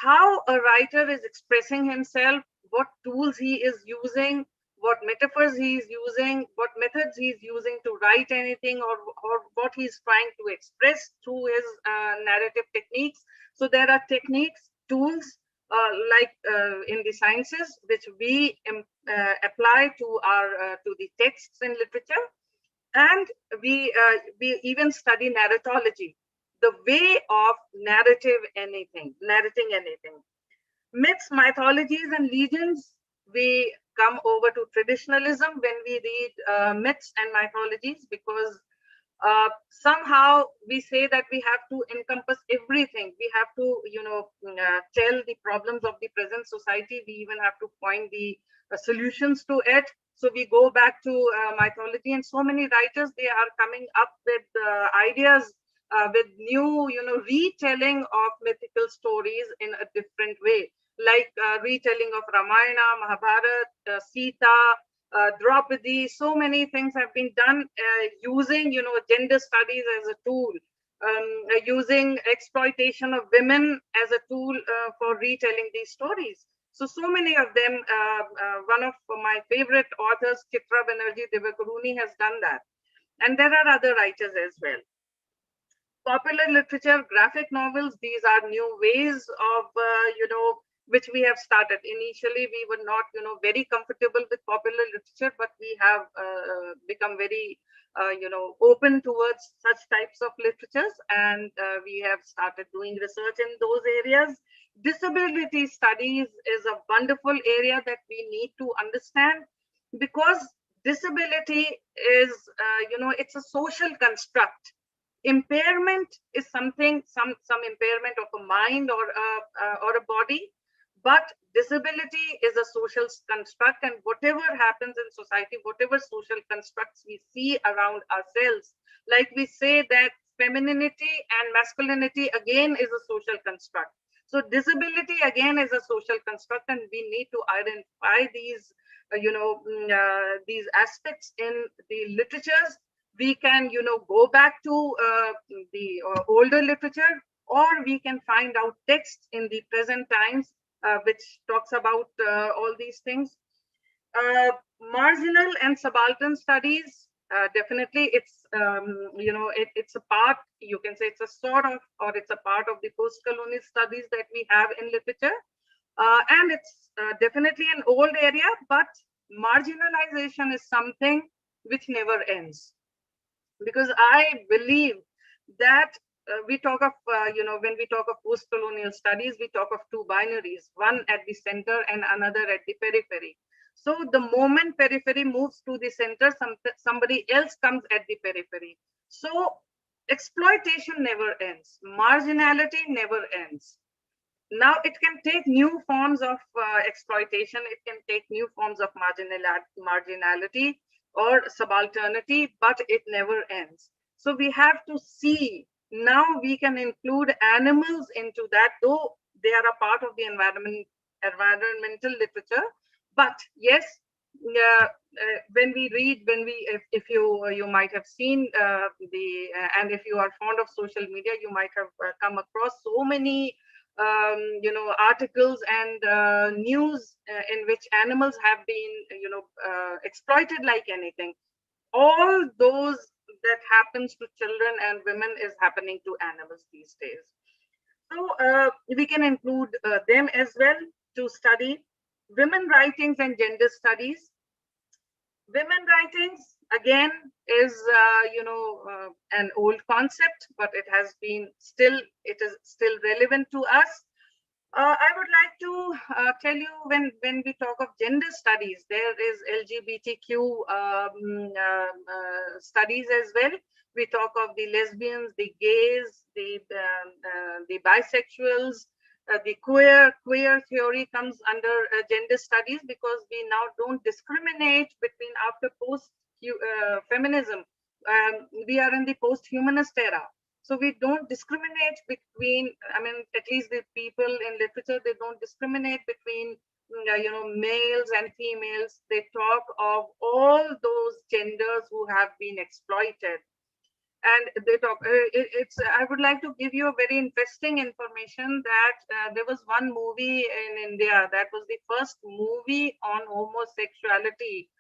How a writer is expressing himself, what tools he is using, what metaphors he is using, what methods he is using to write anything, or what he's trying to express through his narrative techniques. So there are techniques, tools, like in the sciences, which we apply to our to the texts in literature, and we even study narratology, the way of narrating anything. Myths, mythologies, and legends. We come over to traditionalism when we read myths and mythologies, because somehow we say that we have to encompass everything. We have to, tell the problems of the present society. We even have to point the solutions to it. So we go back to mythology, and so many writers, they are coming up with ideas with new, retelling of mythical stories in a different way, like retelling of Ramayana, Mahabharata, Sita, Draupadi. So many things have been done using, gender studies as a tool, using exploitation of women as a tool for retelling these stories. So many of them, one of my favorite authors, Chitra Banerjee Divakaruni, has done that. And there are other writers as well. Popular literature, graphic novels, these are new ways of, which we have started. Initially, we were not, very comfortable with popular literature, but we have become very, open towards such types of literatures, and we have started doing research in those areas. Disability studies is a wonderful area that we need to understand, because disability is, it's a social construct. Impairment is something, some impairment of a mind or a body, but disability is a social construct, and whatever happens in society, whatever social constructs we see around ourselves, like we say that femininity and masculinity again is a social construct. So disability again is a social construct, and we need to identify these, these aspects in the literatures. We can, go back to the older literature, or we can find out texts in the present times which talks about all these things. Marginal and subaltern studies, definitely it's, it's a part, you can say it's a sort of, or it's a part of the post-colonial studies that we have in literature. And it's definitely an old area, but marginalization is something which never ends. Because I believe that we talk of, when we talk of post-colonial studies, we talk of two binaries, one at the center and another at the periphery. So the moment periphery moves to the center, somebody else comes at the periphery. So exploitation never ends. Marginality never ends. Now it can take new forms of exploitation. It can take new forms of marginality or subalternity, but it never ends. So we have to see, now we can include animals into that, though they are a part of the environmental literature. But yes, when we read, if you might have seen and if you are fond of social media, you might have come across so many articles and news in which animals have been, exploited like anything. All those that happens to children and women is happening to animals these days. So we can include them as well to study. Women writings and gender studies. Women writings, again is an old concept, but it has been it is still relevant to us. I would like to tell you, when we talk of gender studies, there is LGBTQ studies as well. We talk of the lesbians, the gays, the bisexuals, the queer theory comes under gender studies, because we now don't discriminate between after post feminism. We are in the post-humanist era. So we don't discriminate between, I mean, at least the people in literature, they don't discriminate between, males and females. They talk of all those genders who have been exploited. And they talk, I would like to give you a very interesting information that there was one movie in India that was the first movie on homosexuality,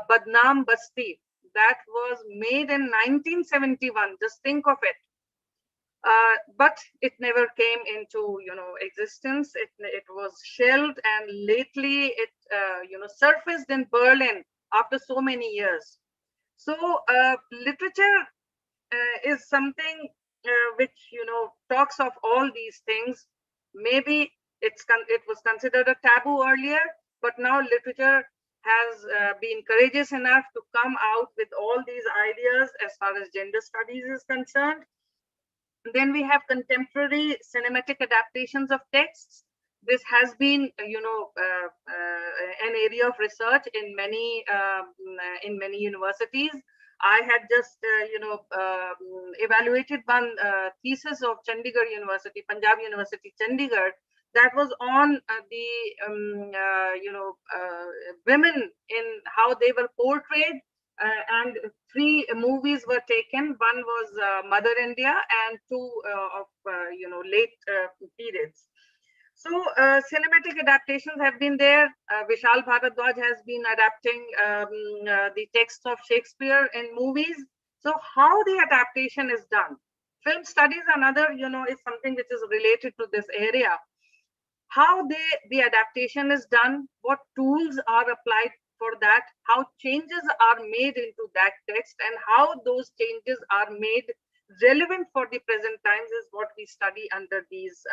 Badnaam Basti, that was made in 1971. Just think of it. But it never came into existence. It was shelved, and lately it surfaced in Berlin after so many years. So literature is something which talks of all these things. Maybe it was considered a taboo earlier, but now literature has been courageous enough to come out with all these ideas as far as gender studies is concerned. Then we have contemporary cinematic adaptations of texts. This has been, an area of research in many universities. I had just, evaluated one thesis of Chandigarh University, Punjab University, Chandigarh, that was on women in how they were portrayed. And 3 movies were taken. One was Mother India, and 2 of late periods. So cinematic adaptations have been there. Vishal Bharadwaj has been adapting the texts of Shakespeare in movies. So how the adaptation is done? Film studies, another, is something which is related to this area. How the adaptation is done, what tools are applied for that, how changes are made into that text, and how those changes are made relevant for the present times is what we study under these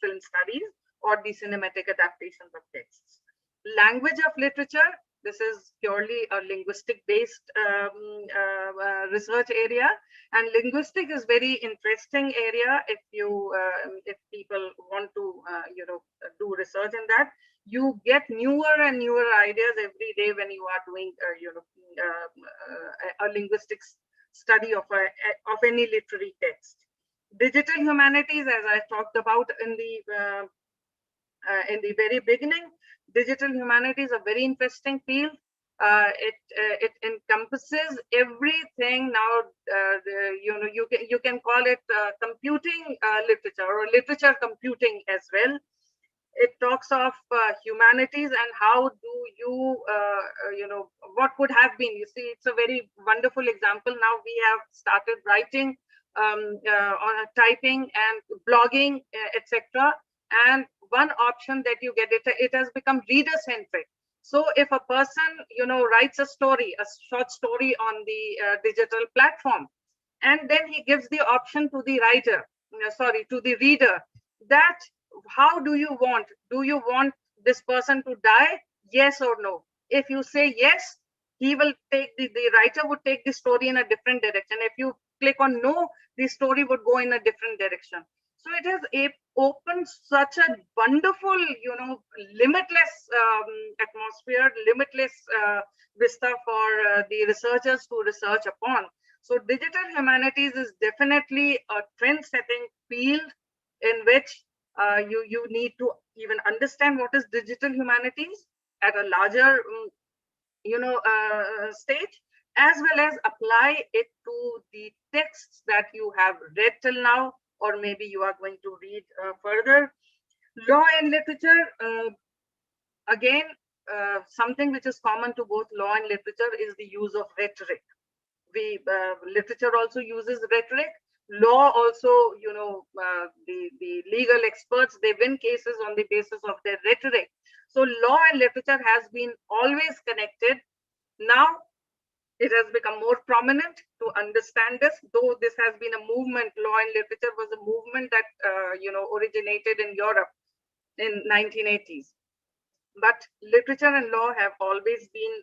film studies or the cinematic adaptations of texts. Language of literature, this is purely a linguistic based research area, and linguistic is very interesting area if people want to do research in that. You get newer and newer ideas every day when you are doing a linguistics study of any literary text. Digital humanities, as I talked about in the very beginning, digital humanities is a very interesting field. It encompasses everything now. You can call it computing literature, or literature computing as well. It talks of humanities and how do you, what could have been. You see, it's a very wonderful example. Now we have started writing, on typing and blogging, etc. And one option that you get, it has become reader-centric. So if a person, writes a story, a short story on the digital platform, and then he gives the option to the writer, to the reader, that how do you want this person to die, yes or no? If you say yes, he will take the writer would take the story in a different direction. If you click on no, the story would go in a different direction. So it has opened such a wonderful, limitless atmosphere, limitless vista for the researchers to research upon. So digital humanities is definitely a trend-setting field in which you need to even understand what is digital humanities at a larger, stage, as well as apply it to the texts that you have read till now, or maybe you are going to read further. Law and literature, again, something which is common to both law and literature is the use of rhetoric. Literature also uses rhetoric. Law also, the legal experts, they win cases on the basis of their rhetoric. So law and literature has been always connected. Now, it has become more prominent to understand this, though this has been a movement. Law and literature was a movement that originated in Europe in 1980s. But literature and law have always been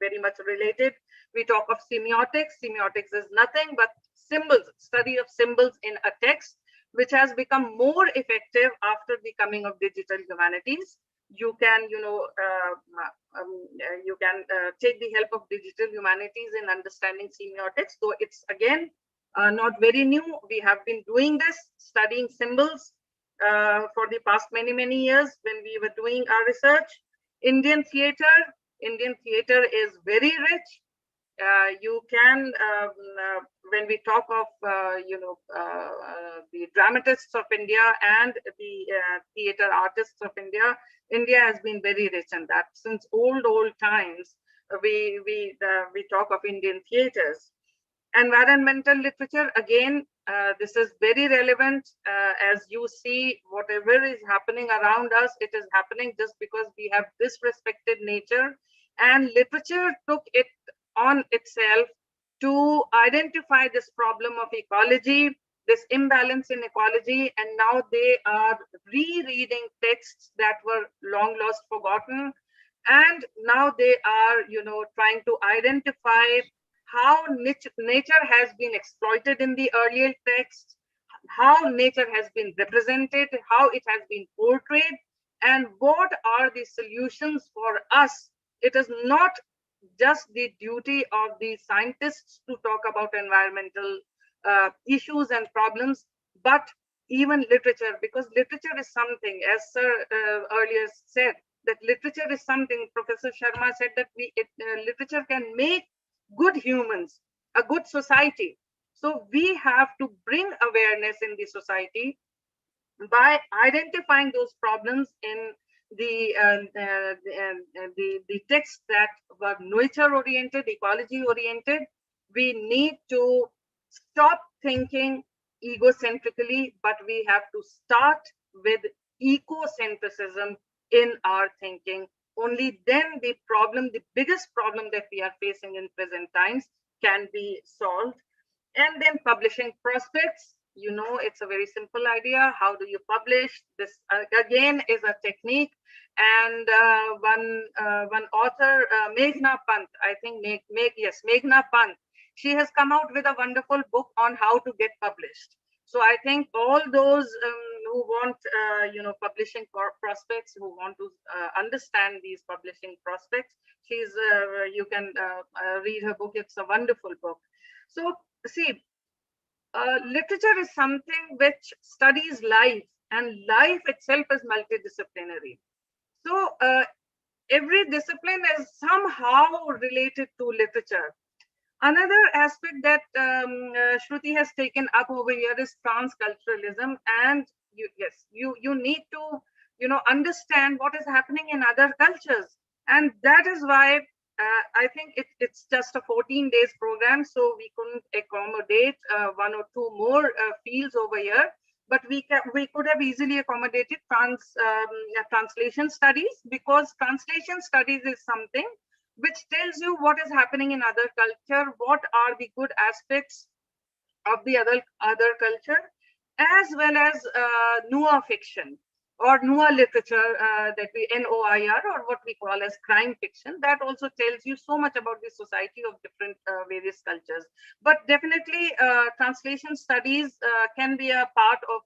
very much related. We talk of semiotics. Semiotics is nothing but symbols, study of symbols in a text, which has become more effective after the coming of digital humanities. You can take the help of digital humanities in understanding semiotics, though it's again not very new. We have been doing this, studying symbols for the past many years when we were doing our research. Indian theater is very rich. You can, when we talk of the dramatists of India and the theater artists of India, India has been very rich in that. Since old times, we talk of Indian theaters. Environmental literature, again, this is very relevant. As you see, whatever is happening around us, it is happening just because we have disrespected nature, and literature took it on itself to identify this problem of ecology, this imbalance in ecology, and now they are rereading texts that were long lost, forgotten, and now they are trying to identify how nature has been exploited in the earlier texts, how nature has been represented, how it has been portrayed, and what are the solutions for us. It is not just the duty of the scientists to talk about environmental issues and problems, but even literature, because literature is something, as Sir earlier said, that literature is something. Professor Sharma said that literature can make good humans, a good society. So we have to bring awareness in the society by identifying those problems in the texts that were nature oriented, ecology oriented. We need to stop thinking egocentrically, but we have to start with ecocentrism in our thinking. Only then the biggest problem that we are facing in present times can be solved. And then publishing prospects, it's a very simple idea. How do you publish? This again is a technique. And one author, Meghna Pant, I think Meghna Pant, she has come out with a wonderful book on how to get published. So I think all those who want, publishing prospects, who want to understand these publishing prospects, you can read her book. It's a wonderful book. So see, literature is something which studies life, and life itself is multidisciplinary. So every discipline is somehow related to literature. Another aspect that Shruti has taken up over here is transculturalism, and you need to understand what is happening in other cultures, and that is why I think it's just a 14 days program, so we couldn't accommodate one or two more fields over here, but we could have easily accommodated translation studies, because translation studies is something which tells you what is happening in other culture, what are the good aspects of the other culture, as well as noir fiction or noir literature, that we NOIR, or what we call as crime fiction. That also tells you so much about the society of different various cultures. But definitely translation studies can be a part of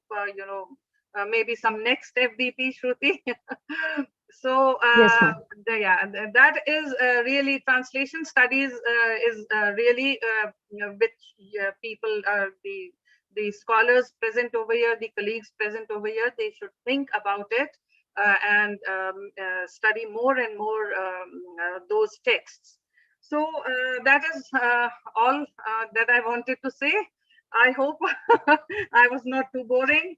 maybe some next FDP, Shruti. So Yes, ma'am. that is really, translation studies is really which people are the scholars present over here, the colleagues present over here, they should think about it and study more and more those texts. So that is all that I wanted to say. I hope I was not too boring.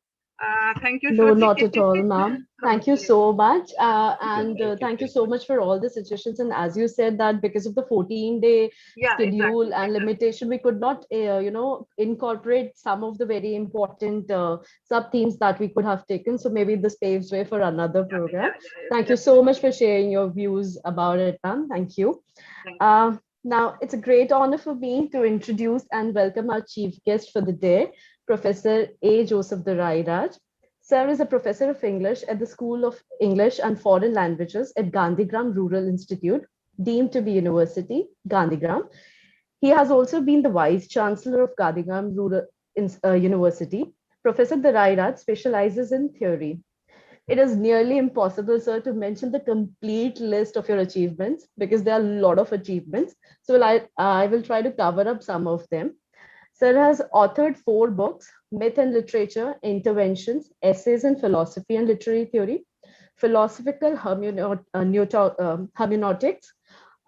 Thank you, No, Shruti. not at all, ma'am. Thank you Okay. so much. Thank you so much for all the suggestions. And as you said that because of the 14-day Yeah, schedule exactly. and limitation, we could not, incorporate some of the very important sub-themes that we could have taken. So maybe this paves way for another program. Thank you so much for sharing your views about it, ma'am. Thank you. Thank you. Now, it's a great honor for me to introduce and welcome our chief guest for the day, Professor A. Joseph Dorairaj. Sir is a professor of English at the School of English and Foreign Languages at Gandhigram Rural Institute, deemed to be University, Gandhigram. He has also been the Vice Chancellor of Gandhigram Rural University. Professor Dorairaj specializes in theory. It is nearly impossible, sir, to mention the complete list of your achievements because there are a lot of achievements. So I will try to cover up some of them. Sir has authored 4 books: Myth and Literature, Interventions, Essays in Philosophy and Literary Theory, Philosophical Hermeneutics,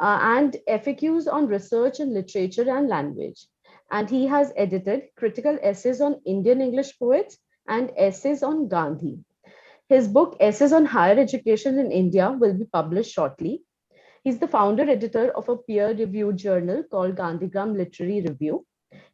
and FAQs on Research in Literature and Language. And he has edited critical essays on Indian English poets and essays on Gandhi. His book, Essays on Higher Education in India, will be published shortly. He's the founder editor of a peer-reviewed journal called Gandhigram Literary Review.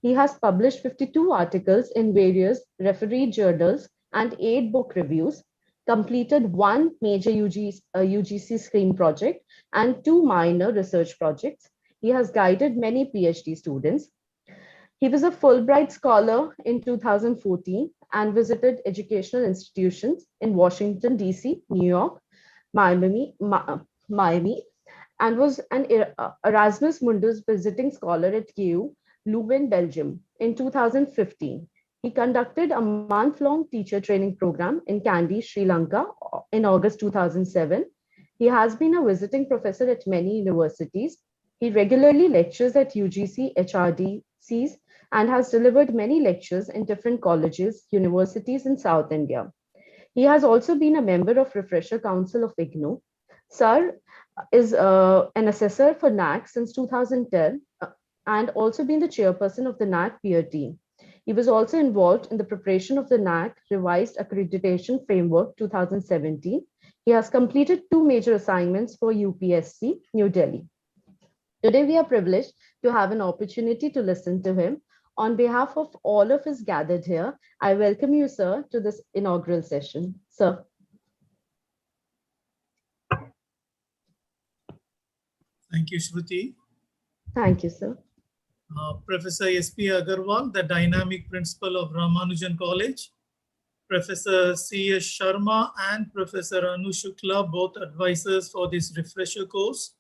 He has published 52 articles in various refereed journals and 8 book reviews, completed 1 major UGC SCREAM project and 2 minor research projects. He has guided many PhD students. He was a Fulbright Scholar in 2014 and visited educational institutions in Washington, D.C., New York, Miami, and was an Erasmus Mundus visiting scholar at KU Leuven, Belgium in 2015. He conducted a month-long teacher training program in Kandy, Sri Lanka in August 2007. He has been a visiting professor at many universities. He regularly lectures at UGC, HRDCs, and has delivered many lectures in different colleges, universities in South India. He has also been a member of Refresher Council of IGNOU. Sir is an assessor for NAC since 2010 and also been the chairperson of the NAC peer team. He was also involved in the preparation of the NAC Revised Accreditation Framework 2017. He has completed 2 major assignments for UPSC, New Delhi. Today, we are privileged to have an opportunity to listen to him. On behalf of all of us gathered here, I welcome you, sir, to this inaugural session. Sir. Thank you, Shruti. Thank you, sir. Professor S.P. Agarwal, the Dynamic Principal of Ramanujan College, Professor C.S. Sharma and Professor Anu Shukla, both advisors for this refresher course,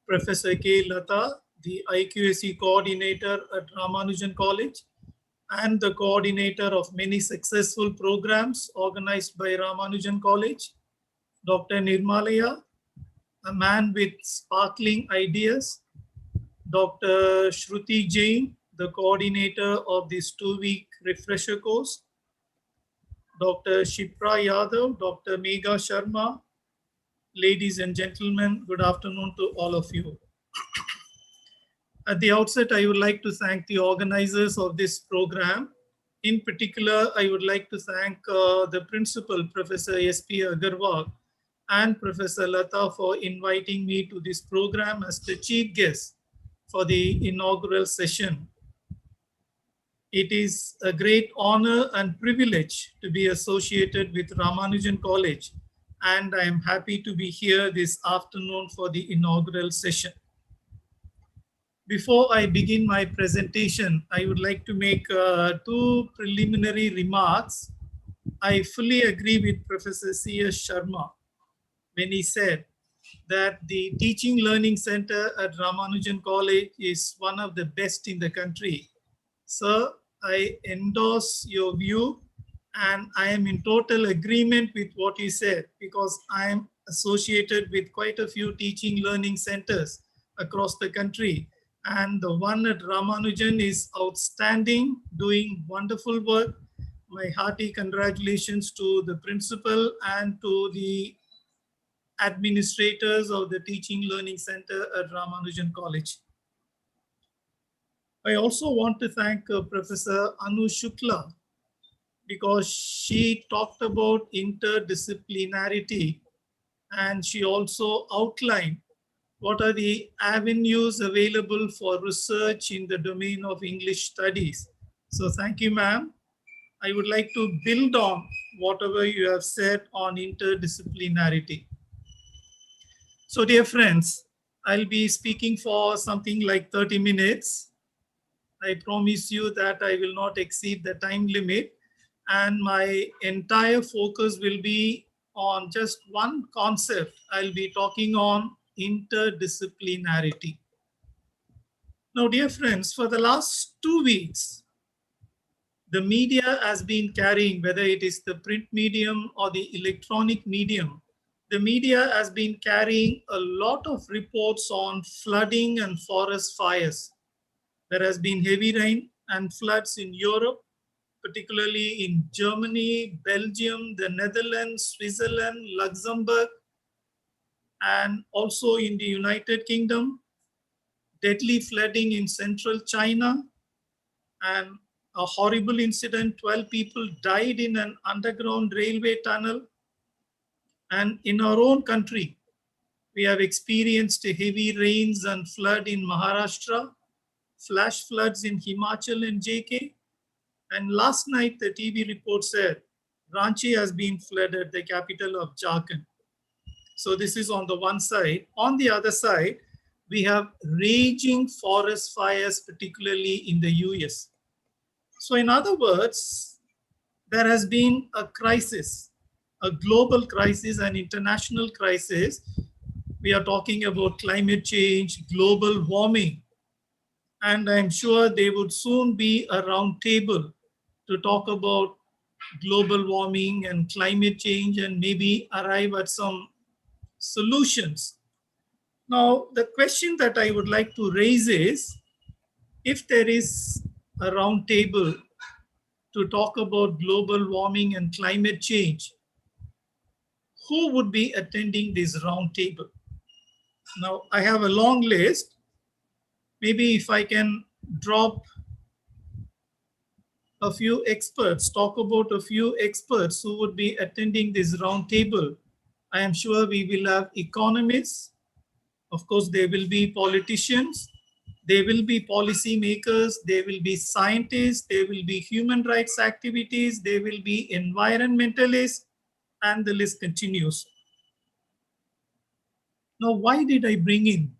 Professor K. Lata, the IQAC coordinator at Ramanujan College and the coordinator of many successful programs organized by Ramanujan College, Dr. Nirmalaya, a man with sparkling ideas, Dr. Shruti Jain, the coordinator of this 2-week refresher course, Dr. Shipra Yadav, Dr. Megha Sharma. Ladies and gentlemen, good afternoon to all of you. At the outset, I would like to thank the organizers of this program. In particular, I would like to thank the principal, Professor S.P. Agarwal, and Professor Lata for inviting me to this program as the chief guest for the inaugural session. It is a great honor and privilege to be associated with Ramanujan College, and I am happy to be here this afternoon for the inaugural session. Before I begin my presentation, I would like to make 2 preliminary remarks. I fully agree with Professor C.S. Sharma when he said that the Teaching Learning Center at Ramanujan College is one of the best in the country. Sir, I endorse your view and I am in total agreement with what you said because I am associated with quite a few teaching learning centers across the country. And the one at Ramanujan is outstanding, doing wonderful work. My hearty congratulations to the principal and to the administrators of the Teaching Learning Center at Ramanujan College. I also want to thank Professor Anu Shukla because she talked about interdisciplinarity and she also outlined what are the avenues available for research in the domain of English studies. So thank you, ma'am. I would like to build on whatever you have said on interdisciplinarity. So dear friends, I'll be speaking for something like 30 minutes. I promise you that I will not exceed the time limit, and my entire focus will be on just one concept. I'll be talking on interdisciplinarity. Now, dear friends, for the last 2 weeks, the media has been carrying, whether it is the print medium or the electronic medium, the media has been carrying a lot of reports on flooding and forest fires. There has been heavy rain and floods in Europe, particularly in Germany, Belgium, the Netherlands, Switzerland, Luxembourg, and also in the United Kingdom. Deadly flooding in central China, and a horrible incident. 12 people died in an underground railway tunnel. And in our own country, we have experienced heavy rains and flood in Maharashtra, flash floods in Himachal and JK. And last night, the TV report said Ranchi has been flooded, the capital of Jharkhand. So this is on the one side. On the other side, we have raging forest fires, particularly in the US. So in other words, there has been a crisis, a global crisis, an international crisis. We are talking about climate change, global warming. And I'm sure there would soon be a round table to talk about global warming and climate change and maybe arrive at some solutions. Now, the question that I would like to raise is, if there is a round table to talk about global warming and climate change, who would be attending this round table? Now, I have a long list. Maybe if I can drop a few experts, talk about a few experts who would be attending this round table. I am sure we will have economists. Of course, there will be politicians. There will be policy makers. There will be scientists. There will be human rights activities. There will be environmentalists, and the list continues. Now, why did I bring in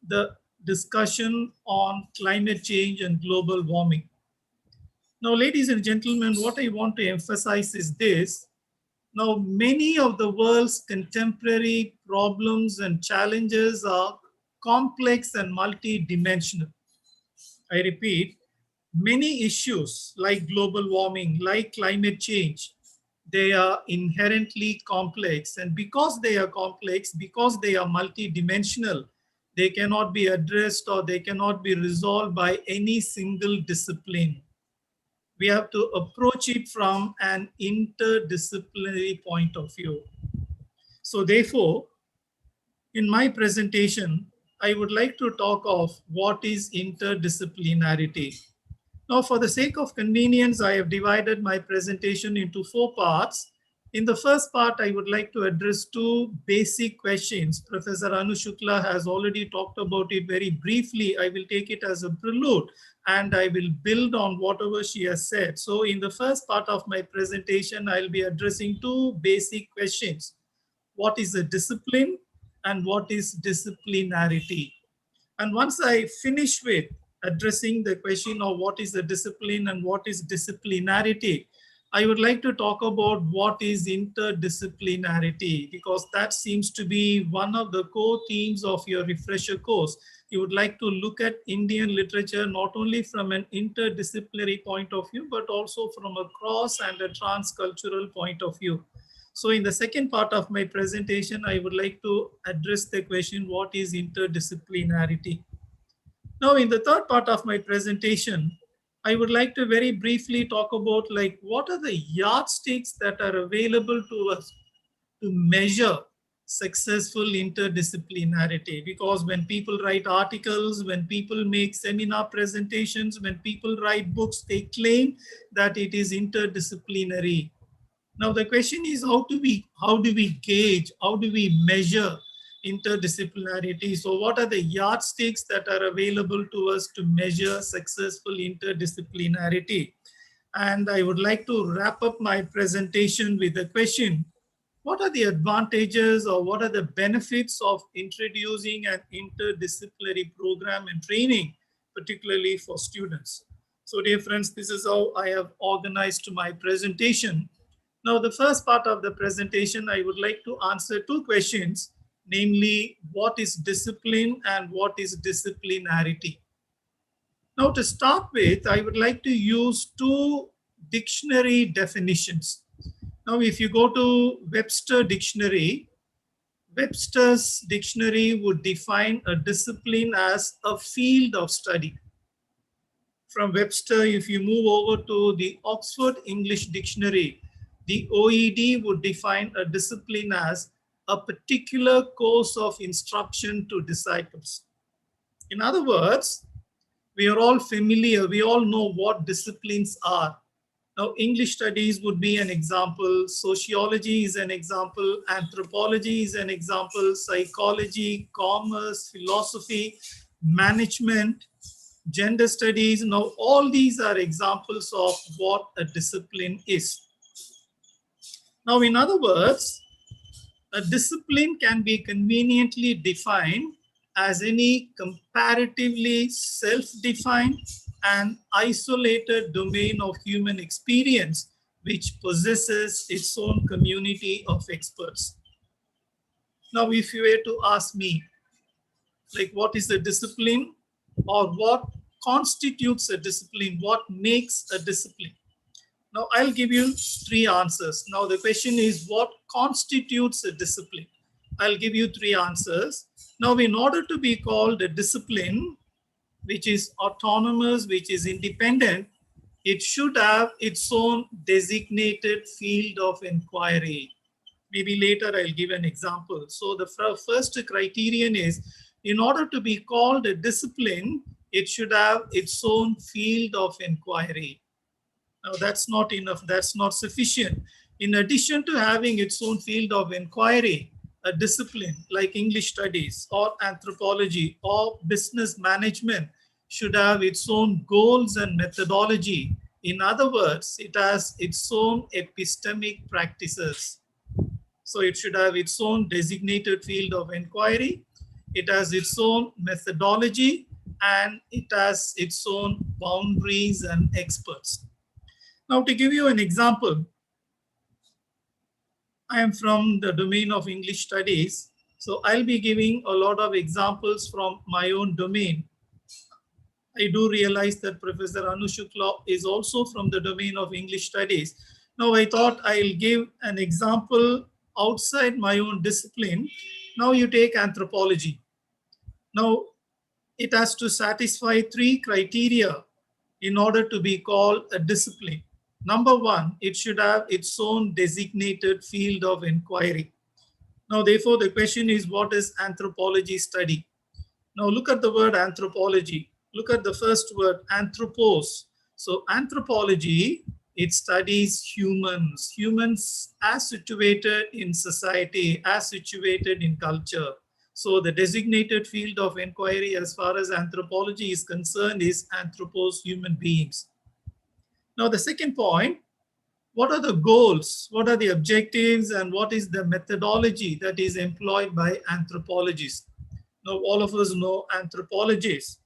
the discussion on climate change and global warming? Now, ladies and gentlemen, what I want to emphasize is this. Now, many of the world's contemporary problems and challenges are complex and multidimensional. I repeat, many issues like global warming, like climate change, they are inherently complex. And because they are complex, because they are multidimensional, they cannot be addressed or they cannot be resolved by any single discipline. We have to approach it from an interdisciplinary point of view. So therefore, in my presentation, I would like to talk of what is interdisciplinarity. Now, for the sake of convenience, I have divided my presentation into 4 parts. In the first part, I would like to address 2 basic questions. Professor Anu Shukla has already talked about it very briefly. I will take it as a prelude and I will build on whatever she has said. So in the first part of my presentation, I'll be addressing 2 basic questions. What is a discipline and what is disciplinarity? And once I finish with addressing the question of what is the discipline and what is disciplinarity, I would like to talk about what is interdisciplinarity, because that seems to be one of the core themes of your refresher course. You would like to look at Indian literature not only from an interdisciplinary point of view, but also from a cross and a transcultural point of view. So in the second part of my presentation, I would like to address the question, what is interdisciplinarity? Now, in the third part of my presentation, I would like to very briefly talk about what are the yardsticks that are available to us to measure successful interdisciplinarity. Because when people write articles, when people make seminar presentations, when people write books, they claim that it is interdisciplinary. Now the question is, how do we gauge, how do we measure interdisciplinarity? So what are the yardsticks that are available to us to measure successful interdisciplinarity? And I would like to wrap up my presentation with a question. what are the advantages or what are the benefits of introducing an interdisciplinary program and training, particularly for students? So dear friends, this is how I have organized my presentation. Now, the first part of the presentation, I would like to answer two questions, namely, what is discipline and what is disciplinarity? Now, to start with, I would like to use two dictionary definitions. Now, if you go to Webster Dictionary, Webster's dictionary would define a discipline as a field of study. From Webster, if you move over to the Oxford English Dictionary, the OED would define a discipline as a particular course of instruction to disciples. In other words, we are all familiar, we all know what disciplines are. Now, English studies would be an example, sociology is an example, anthropology is an example, psychology, commerce, philosophy, management, gender studies. Now, all these are examples of what a discipline is. Now, in other words, a discipline can be conveniently defined as any comparatively self-defined and isolated domain of human experience which possesses its own community of experts. Now, if you were to ask me, like, what is a discipline or what constitutes a discipline, what makes a discipline? Now, I'll give you three answers. Now, the question is, what constitutes a discipline? I'll give you three answers. Now, in order to be called a discipline, which is autonomous, which is independent, it should have its own designated field of inquiry. Maybe later I'll give an example. So the first criterion is, in order to be called a discipline, it should have its own field of inquiry. Now, that's not enough, that's not sufficient. In addition to having its own field of inquiry, a discipline like English studies or anthropology or business management should have its own goals and methodology. In other words, it has its own epistemic practices. So it should have its own designated field of inquiry. It has its own methodology and it has its own boundaries and experts. Now, to give you an example, I am from the domain of English studies. So I'll be giving a lot of examples from my own domain. I do realize that Professor Anu Shukla is also from the domain of English studies. Now, I thought I'll give an example outside my own discipline. Now, you take anthropology. Now, it has to satisfy three criteria in order to be called a discipline. Number one, it should have its own designated field of inquiry. Now, therefore, the question is, what is anthropology study? Now, look at the word anthropology. Look at the first word, anthropos. So, anthropology, it studies humans, humans as situated in society, as situated in culture. So, the designated field of inquiry as far as anthropology is concerned is anthropos, human beings. Now, the second point, what are the goals? What are the objectives? And what is the methodology that is employed by anthropologists? Now, all of us know anthropologists.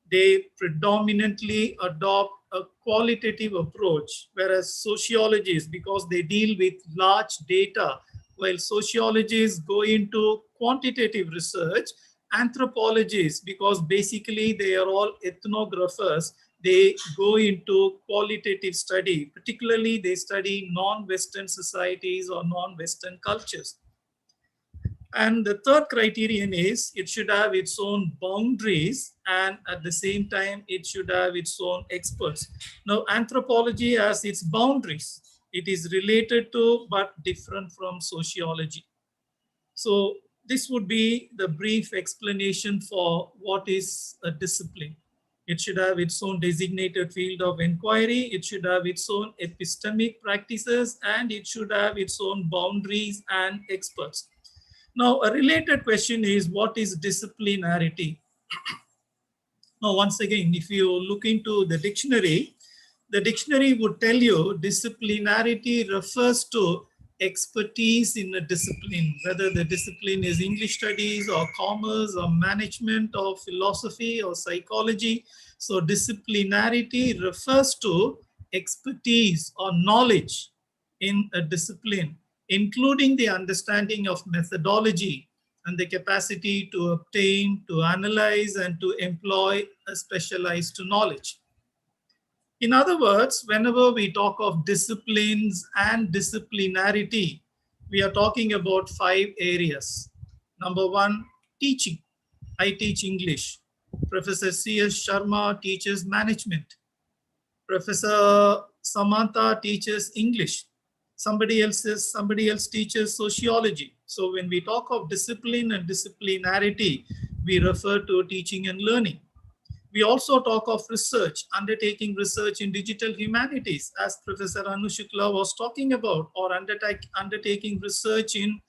They predominantly adopt a qualitative approach, whereas sociologists, because they deal with large data, while sociologists go into quantitative research, anthropologists, because basically they are all ethnographers, they go into qualitative study, particularly they study non-Western societies or non-Western cultures. And the third criterion is it should have its own boundaries and at the same time it should have its own experts. Now, anthropology has its boundaries. It is related to but different from sociology. So this would be the brief explanation for what is a discipline. It should have its own designated field of inquiry. It should have its own epistemic practices, and it should have its own boundaries and experts. Now, a related question is, what is disciplinarity? Now, once again, if you look into the dictionary would tell you disciplinarity refers to expertise in a discipline, whether the discipline is English studies or commerce or management or philosophy or psychology. So disciplinarity refers to expertise or knowledge in a discipline, including the understanding of methodology and the capacity to obtain, to analyze, and to employ a specialized knowledge. In other words, whenever we talk of disciplines and disciplinarity, we are talking about 5 areas. Number 1, teaching. I teach English. Professor C.S. Sharma teaches management. Professor Samantha teaches English. Somebody else teaches sociology. So when we talk of discipline and disciplinarity, we refer to teaching and learning. We also talk of research, undertaking research in digital humanities, as Professor Anu Shukla was talking about, or undertaking research in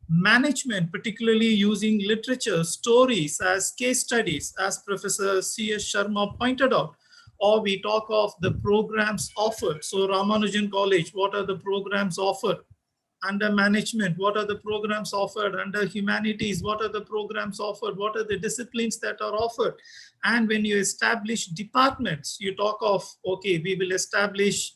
management, particularly using literature, stories as case studies, as Professor C.S. Sharma pointed out. Or we talk of the programs offered. So Ramanujan College, what are the programs offered? Under management, what are the programs offered? Under humanities, what are the programs offered? What are the disciplines that are offered? And when you establish departments, you talk of, okay, we will establish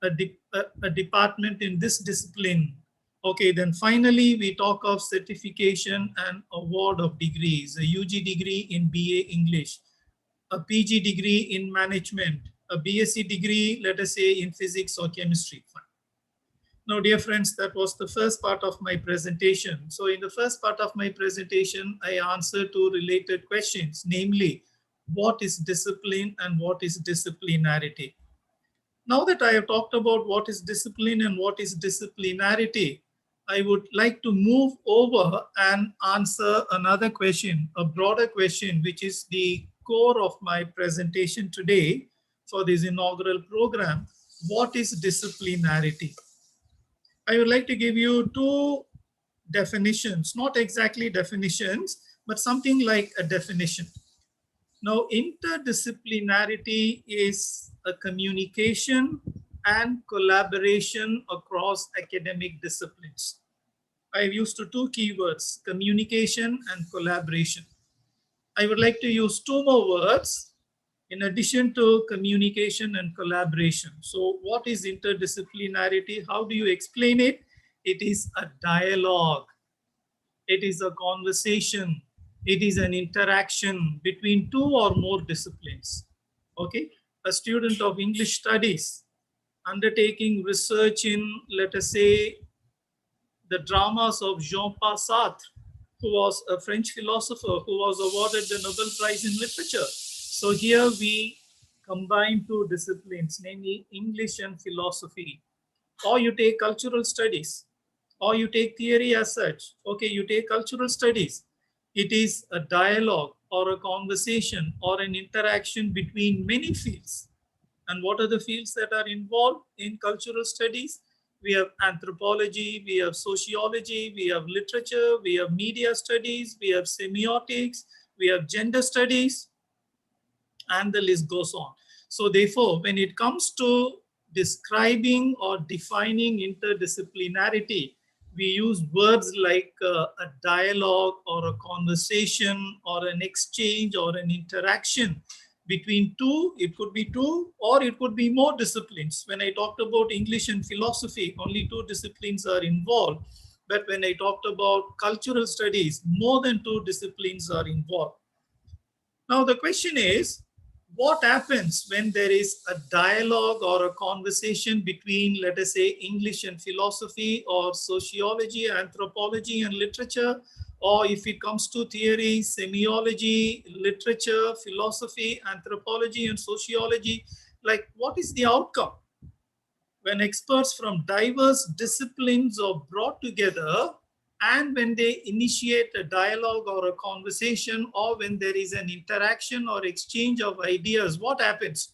a department in this discipline. Okay, then finally, we talk of certification and award of degrees, a UG degree in BA English, a PG degree in management, a BSc degree, let us say, in physics or chemistry. Now, dear friends, that was the first part of my presentation. So in the first part of my presentation, I answered 2 related questions, namely, what is discipline and what is disciplinarity? Now that I have talked about what is discipline and what is disciplinarity, I would like to move over and answer another question, a broader question, which is the core of my presentation today for this inaugural program. What is disciplinarity? I would like to give you 2 definitions, not exactly definitions, but something like a definition. Now, interdisciplinarity is a communication and collaboration across academic disciplines. I've used 2 keywords, communication and collaboration. I would like to use 2 more words in addition to communication and collaboration. So what is interdisciplinarity? How do you explain it? It is a dialogue. It is a conversation. It is an interaction between 2 or more disciplines. Okay, a student of English studies undertaking research in, let us say, the dramas of Jean-Paul Sartre, who was a French philosopher who was awarded the Nobel Prize in Literature. So here we combine 2 disciplines, namely English and philosophy. Or you take cultural studies, or you take theory as such. Okay, you take cultural studies. It is a dialogue or a conversation or an interaction between many fields. And what are the fields that are involved in cultural studies? We have anthropology, we have sociology, we have literature, we have media studies, we have semiotics, we have gender studies, and the list goes on. So therefore, when it comes to describing or defining interdisciplinarity, we use words like a dialogue or a conversation or an exchange or an interaction between 2, it could be 2 or it could be more disciplines. When I talked about English and philosophy, only 2 disciplines are involved. But when I talked about cultural studies, more than 2 disciplines are involved. Now the question is, what happens when there is a dialogue or a conversation between, let us say, English and philosophy, or sociology, anthropology and literature, or if it comes to theory, semiology, literature, philosophy, anthropology and sociology, like what is the outcome? When experts from diverse disciplines are brought together, and when they initiate a dialogue or a conversation, or when there is an interaction or exchange of ideas, what happens?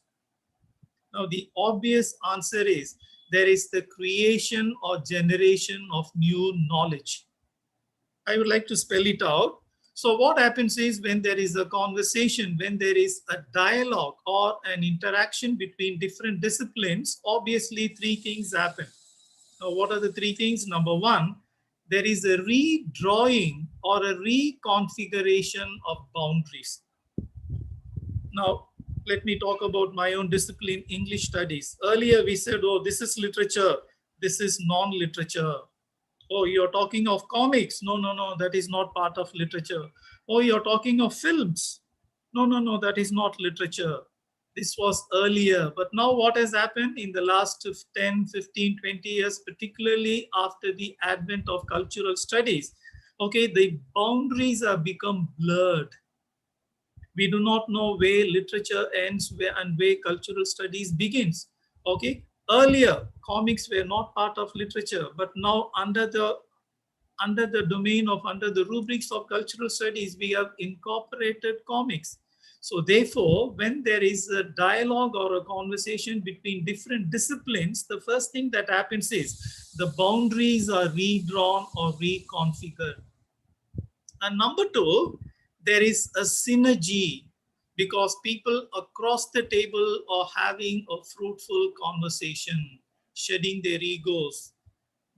Now, the obvious answer is there is the creation or generation of new knowledge. I would like to spell it out. So what happens is when there is a conversation, when there is a dialogue or an interaction between different disciplines, obviously 3 things happen. Now, what are the three things? Number one, there is a redrawing or a reconfiguration of boundaries. Now, let me talk about my own discipline, English studies. Earlier we said, oh, this is literature, this is non-literature. Oh, you're talking of comics. No, no, no, that is not part of literature. Oh, you're talking of films. No, no, no, that is not literature. This was earlier. But now what has happened in the last 10, 15, 20 years, particularly after the advent of cultural studies, okay, the boundaries have become blurred. We do not know where literature ends and where cultural studies begins. Okay, earlier comics were not part of literature, but now under the domain of under the rubrics of cultural studies, we have incorporated comics. So therefore, when there is a dialogue or a conversation between different disciplines, the first thing that happens is the boundaries are redrawn or reconfigured. And number two, there is a synergy because people across the table are having a fruitful conversation, shedding their egos,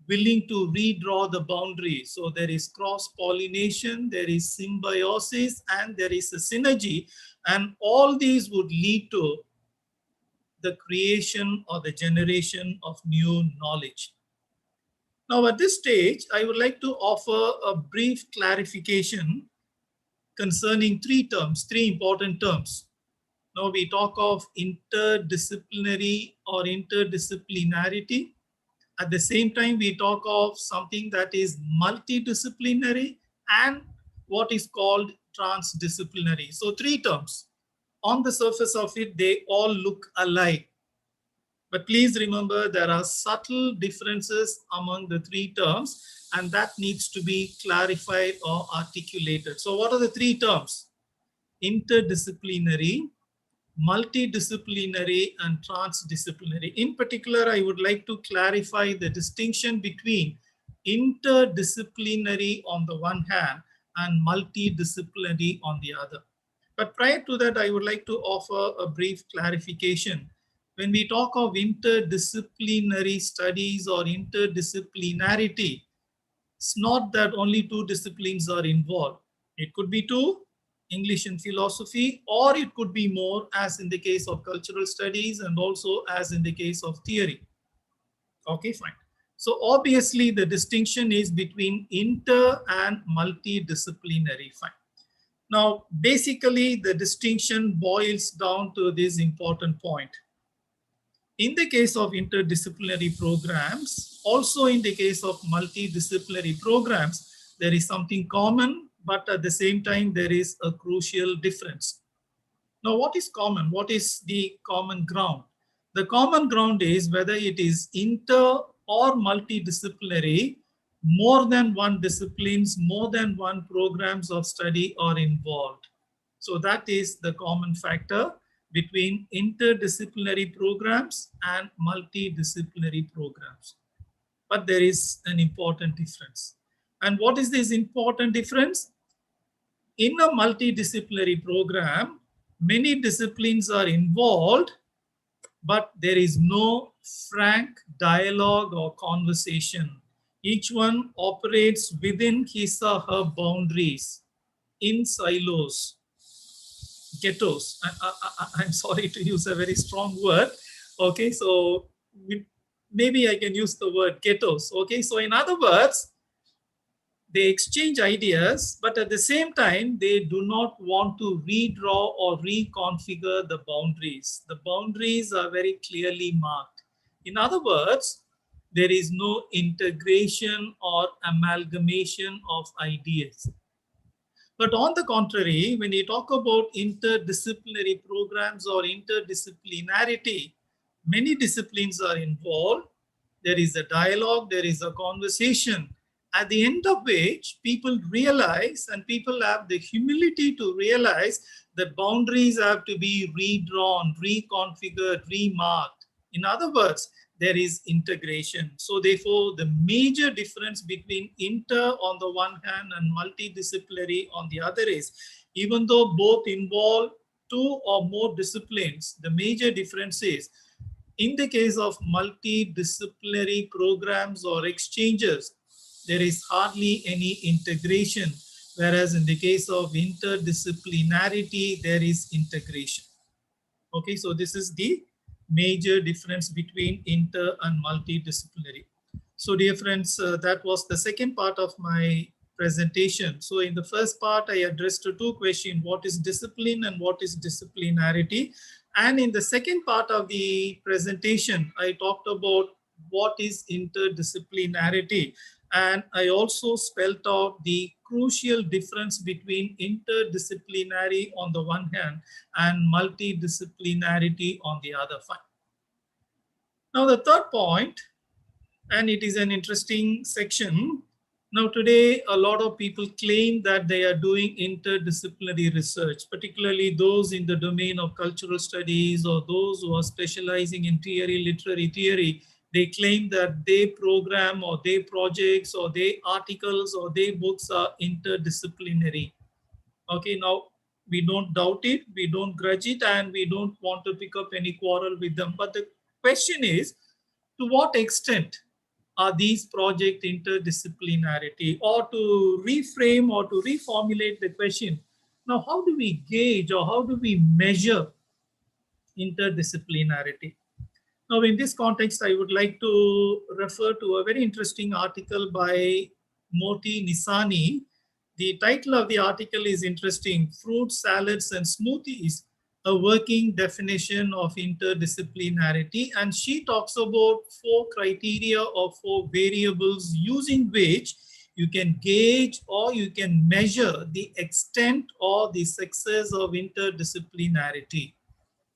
willing to redraw the boundaries. So there is cross-pollination, there is symbiosis, and there is a synergy. And all these would lead to the creation or the generation of new knowledge. Now, at this stage, I would like to offer a brief clarification concerning three important terms. Now, we talk of interdisciplinary or interdisciplinarity. At the same time, we talk of something that is multidisciplinary and what is called transdisciplinary. So three terms. On the surface of it, they all look alike. But please remember, there are subtle differences among the three terms, and that needs to be clarified or articulated. So what are the three terms? Interdisciplinary, multidisciplinary, and transdisciplinary. In particular, I would like to clarify the distinction between interdisciplinary on the one hand and multidisciplinary on the other. But prior to that, I would like to offer a brief clarification. When we talk of interdisciplinary studies or interdisciplinarity, it's not that only two disciplines are involved. It could be two, English and philosophy, or it could be more, as in the case of cultural studies and also as in the case of theory. Okay, fine. So obviously the distinction is between inter and multidisciplinary. Fine. Now, basically the distinction boils down to this important point. In the case of interdisciplinary programs, also in the case of multidisciplinary programs, there is something common, but at the same time, there is a crucial difference. Now, what is common? What is the common ground? The common ground is whether it is inter or multidisciplinary, more than one disciplines, more than one programs of study are involved. So that is the common factor between interdisciplinary programs and multidisciplinary programs. But there is an important difference. And what is this important difference? In a multidisciplinary program, many disciplines are involved, but there is no frank dialogue or conversation. Each one operates within his or her boundaries, in silos, ghettos. I'm sorry to use a very strong word. Okay, so maybe I can use the word ghettos. Okay, so in other words, they exchange ideas, but at the same time, they do not want to redraw or reconfigure the boundaries. The boundaries are very clearly marked. In other words, there is no integration or amalgamation of ideas. But on the contrary, when you talk about interdisciplinary programs or interdisciplinarity, many disciplines are involved. There is a dialogue, there is a conversation, at the end of which people realize, and people have the humility to realize, that boundaries have to be redrawn, reconfigured, remarked. In other words, there is integration. So therefore, the major difference between inter on the one hand and multidisciplinary on the other is, even though both involve two or more disciplines, the major difference is In the case of multidisciplinary programs or exchanges, there is hardly any integration, whereas in the case of interdisciplinarity, there is integration. Okay, so this is the major difference between inter and multidisciplinary. So dear friends, that was the second part of my presentation. So in the first part, I addressed two questions: what is discipline and what is disciplinarity? And in the second part of the presentation, I talked about what is interdisciplinarity. And I also spelled out the crucial difference between interdisciplinary on the one hand and multidisciplinarity on the other hand. Now the third point, and it is an interesting section. Now today, a lot of people claim that they are doing interdisciplinary research, particularly those in the domain of cultural studies or those who are specializing in theory, literary theory. They claim that their program or their projects or their articles or their books are interdisciplinary. Okay, now we don't doubt it, we don't grudge it, and we don't want to pick up any quarrel with them. But the question is, to what extent are these projects interdisciplinarity? Or to reframe or to reformulate the question, now how do we gauge or how do we measure interdisciplinarity? Now in this context, I would like to refer to a very interesting article by Moti Nisani. The title of the article is interesting: Fruit Salads and Smoothies, a working definition of interdisciplinarity. And she talks about 4 criteria or 4 variables using which you can gauge or you can measure the extent or the success of interdisciplinarity.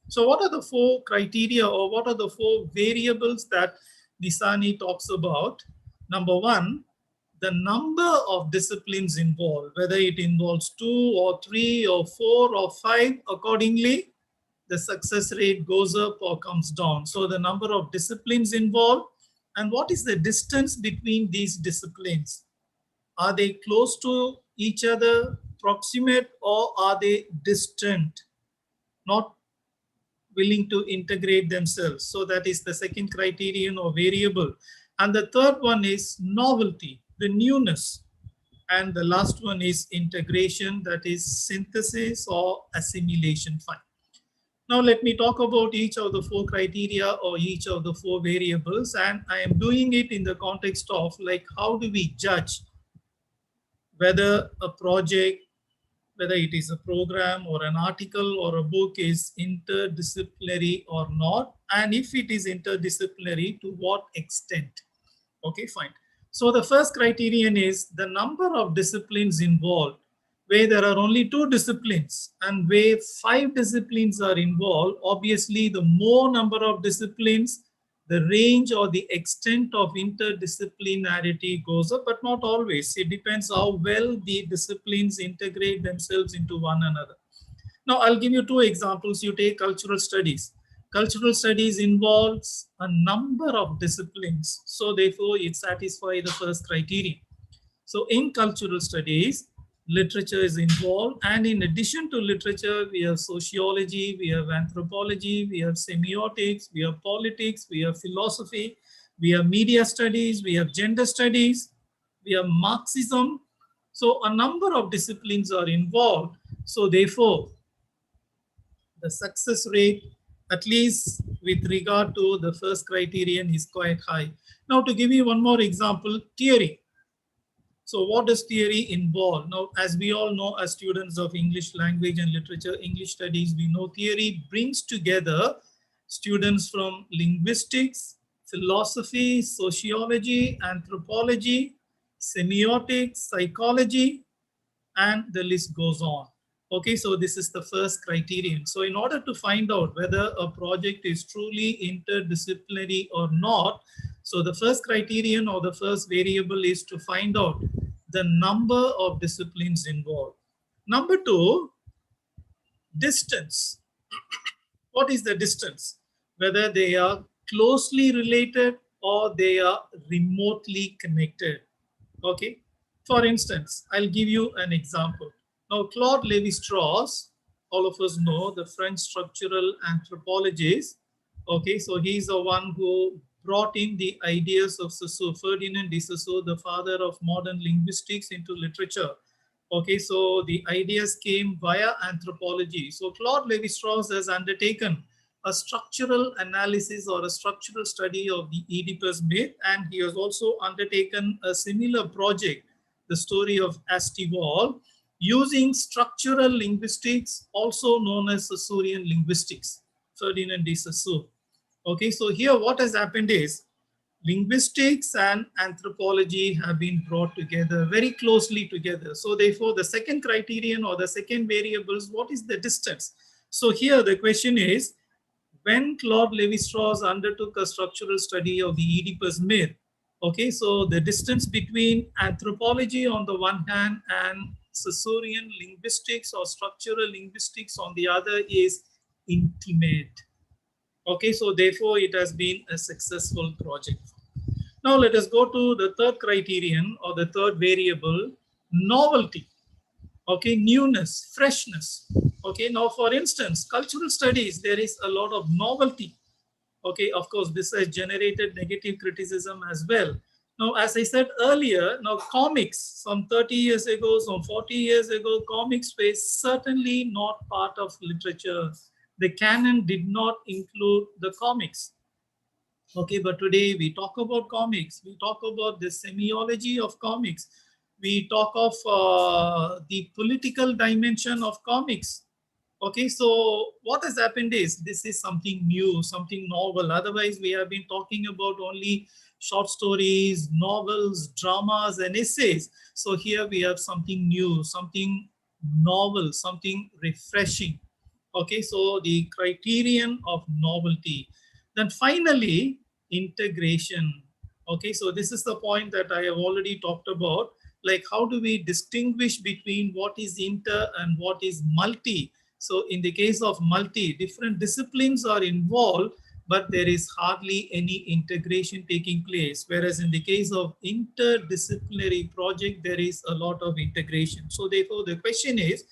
So what are the 4 criteria or what are the 4 variables that Nisani talks about? Number 1, the number of disciplines involved, whether it involves 2 or 3 or 4 or 5, accordingly, the success rate goes up or comes down. So the number of disciplines involved, and what is the distance between these disciplines? Are they close to each other, proximate, or are they distant, not willing to integrate themselves? So that is the second criterion or variable. And the third one is novelty, the newness. And the last one is integration, that is synthesis or assimilation. Fine. Now let me talk about each of the 4 criteria or each of the 4 variables. And I am doing it in the context of, like, how do we judge whether a project, whether it is a program or an article or a book, is interdisciplinary or not, and if it is interdisciplinary, to what extent. Okay, fine. So the first criterion is the number of disciplines involved. Where there are only 2 disciplines and where 5 disciplines are involved, obviously the more number of disciplines, the range or the extent of interdisciplinarity goes up, but not always. It depends how well the disciplines integrate themselves into one another. Now, I'll give you 2 examples. You take cultural studies. Cultural studies involves a number of disciplines. So therefore, it satisfies the first criterion. So in cultural studies, literature is involved. And in addition to literature, we have sociology, we have anthropology, we have semiotics, we have politics, we have philosophy, we have media studies, we have gender studies, we have Marxism. So a number of disciplines are involved. So therefore, the success rate, at least with regard to the first criterion, is quite high. Now to give you one more example, theory. So what does theory involve? Now, as we all know, as students of English language and literature, English studies, we know theory brings together students from linguistics, philosophy, sociology, anthropology, semiotics, psychology, and the list goes on. Okay, so this is the first criterion. So in order to find out whether a project is truly interdisciplinary or not, so the first criterion or the first variable is to find out the number of disciplines involved. Number 2, distance. What is the distance? Whether they are closely related or they are remotely connected. Okay. For instance, I'll give you an example. Now, Claude Lévi-Strauss, all of us know, the French structural anthropologist, Okay, so he's the one who brought in the ideas of Saussure, Ferdinand de Saussure, the father of modern linguistics, into literature. Okay, so the ideas came via anthropology. So Claude Lévi-Strauss has undertaken a structural analysis or a structural study of the Oedipus myth, and he has also undertaken a similar project, the story of Astival, using structural linguistics, also known as Saussurean linguistics, Ferdinand de Saussure. Okay, so here what has happened is linguistics and anthropology have been brought together very closely together. So therefore, the second criterion or the second variable is what is the distance? So here the question is, when Claude Lévi-Strauss undertook a structural study of the Oedipus myth, okay, so the distance between anthropology on the one hand and Saussurean linguistics or structural linguistics on the other is intimate. Okay, so therefore it has been a successful project. Now let us go to the third criterion or the third variable, novelty. Okay, newness, freshness. Okay, now for instance, cultural studies, there is a lot of novelty. Okay, of course, this has generated negative criticism as well. Now, as I said earlier, now comics, some 30 years ago, some 40 years ago, comics were certainly not part of literature. The canon did not include the comics. Okay, but today we talk about comics, we talk about the semiology of comics, we talk of the political dimension of comics. Okay, so what has happened is this is something new, something novel. Otherwise, we have been talking about only short stories, novels, dramas, and essays. So here we have something new, something novel, something refreshing. Okay, so the criterion of novelty. Then finally, integration. Okay, so this is the point that I have already talked about. Like, how do we distinguish between what is inter and what is multi? So in the case of multi, different disciplines are involved, but there is hardly any integration taking place. Whereas in the case of interdisciplinary project, there is a lot of integration. So therefore, the question is,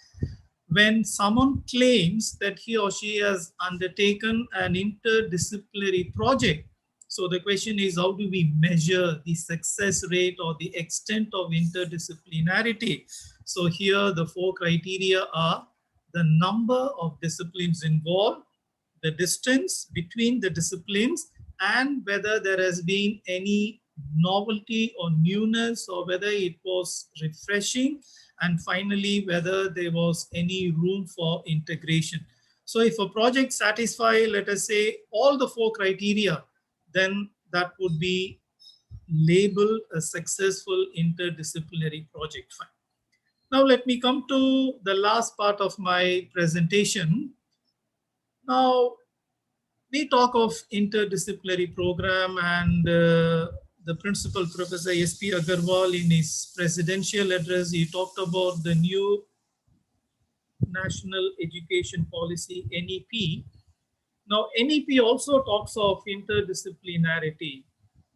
when someone claims that he or she has undertaken an interdisciplinary project, so the question is, how do we measure the success rate or the extent of interdisciplinarity? So here the four criteria are the number of disciplines involved, the distance between the disciplines, and whether there has been any novelty or newness, or whether it was refreshing, and finally whether there was any room for integration. So if a project satisfies, let us say, all the four criteria, then that would be labeled a successful interdisciplinary project. Fine. Now let me come to the last part of my presentation. Now we talk of interdisciplinary program, and the principal, Professor S.P. Agarwal, in his presidential address, he talked about the new National Education Policy, NEP. Now, NEP also talks of interdisciplinarity.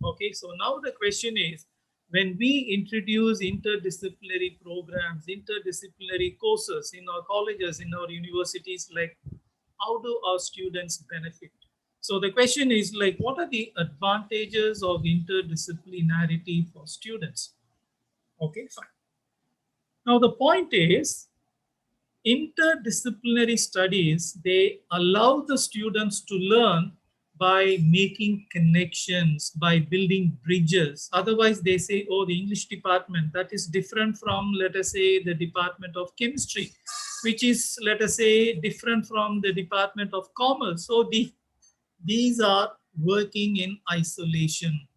Okay, so now the question is, when we introduce interdisciplinary programs, interdisciplinary courses in our colleges, in our universities, like, how do our students benefit? So the question is, like, what are the advantages of interdisciplinarity for students? Okay, fine. Now the point is, interdisciplinary studies, they allow the students to learn by making connections, by building bridges. Otherwise, they say, oh, the English department, that is different from, let us say, the Department of Chemistry, which is, let us say, different from the Department of Commerce. So these are working in isolation.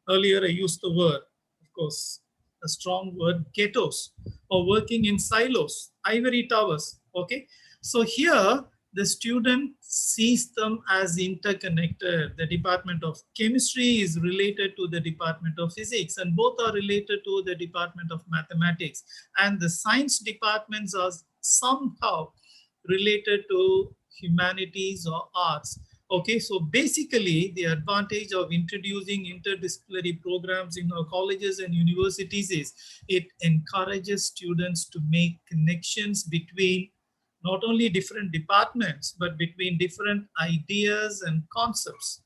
Earlier, I used the word, of course, a strong word, ghettos, or working in silos, ivory towers. Okay, so here the student sees them as interconnected. The Department of Chemistry is related to the Department of Physics, and both are related to the Department of Mathematics. And the science departments are somehow related to humanities or arts. Okay, so basically the advantage of introducing interdisciplinary programs in our colleges and universities is it encourages students to make connections between not only different departments, but between different ideas and concepts.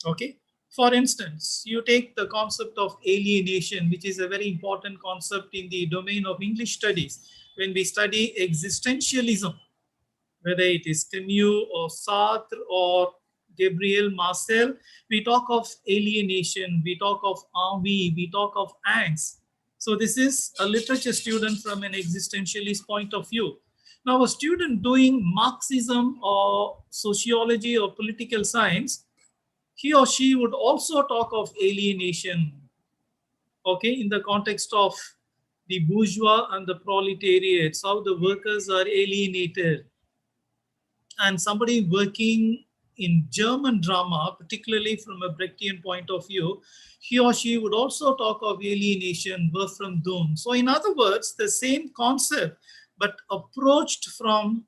Okay. For instance, you take the concept of alienation, which is a very important concept in the domain of English studies. When we study existentialism, whether it is Camus or Sartre or Gabriel Marcel, we talk of alienation, we talk of ennui, we talk of angst. So this is a literature student from an existentialist point of view. Now, a student doing Marxism or sociology or political science, he or she would also talk of alienation, okay, in the context of the bourgeois and the proletariats, how the workers are alienated. And somebody working in German drama, particularly from a Brechtian point of view, he or she would also talk of alienation, Wolfram Doom. So in other words, the same concept, but approached from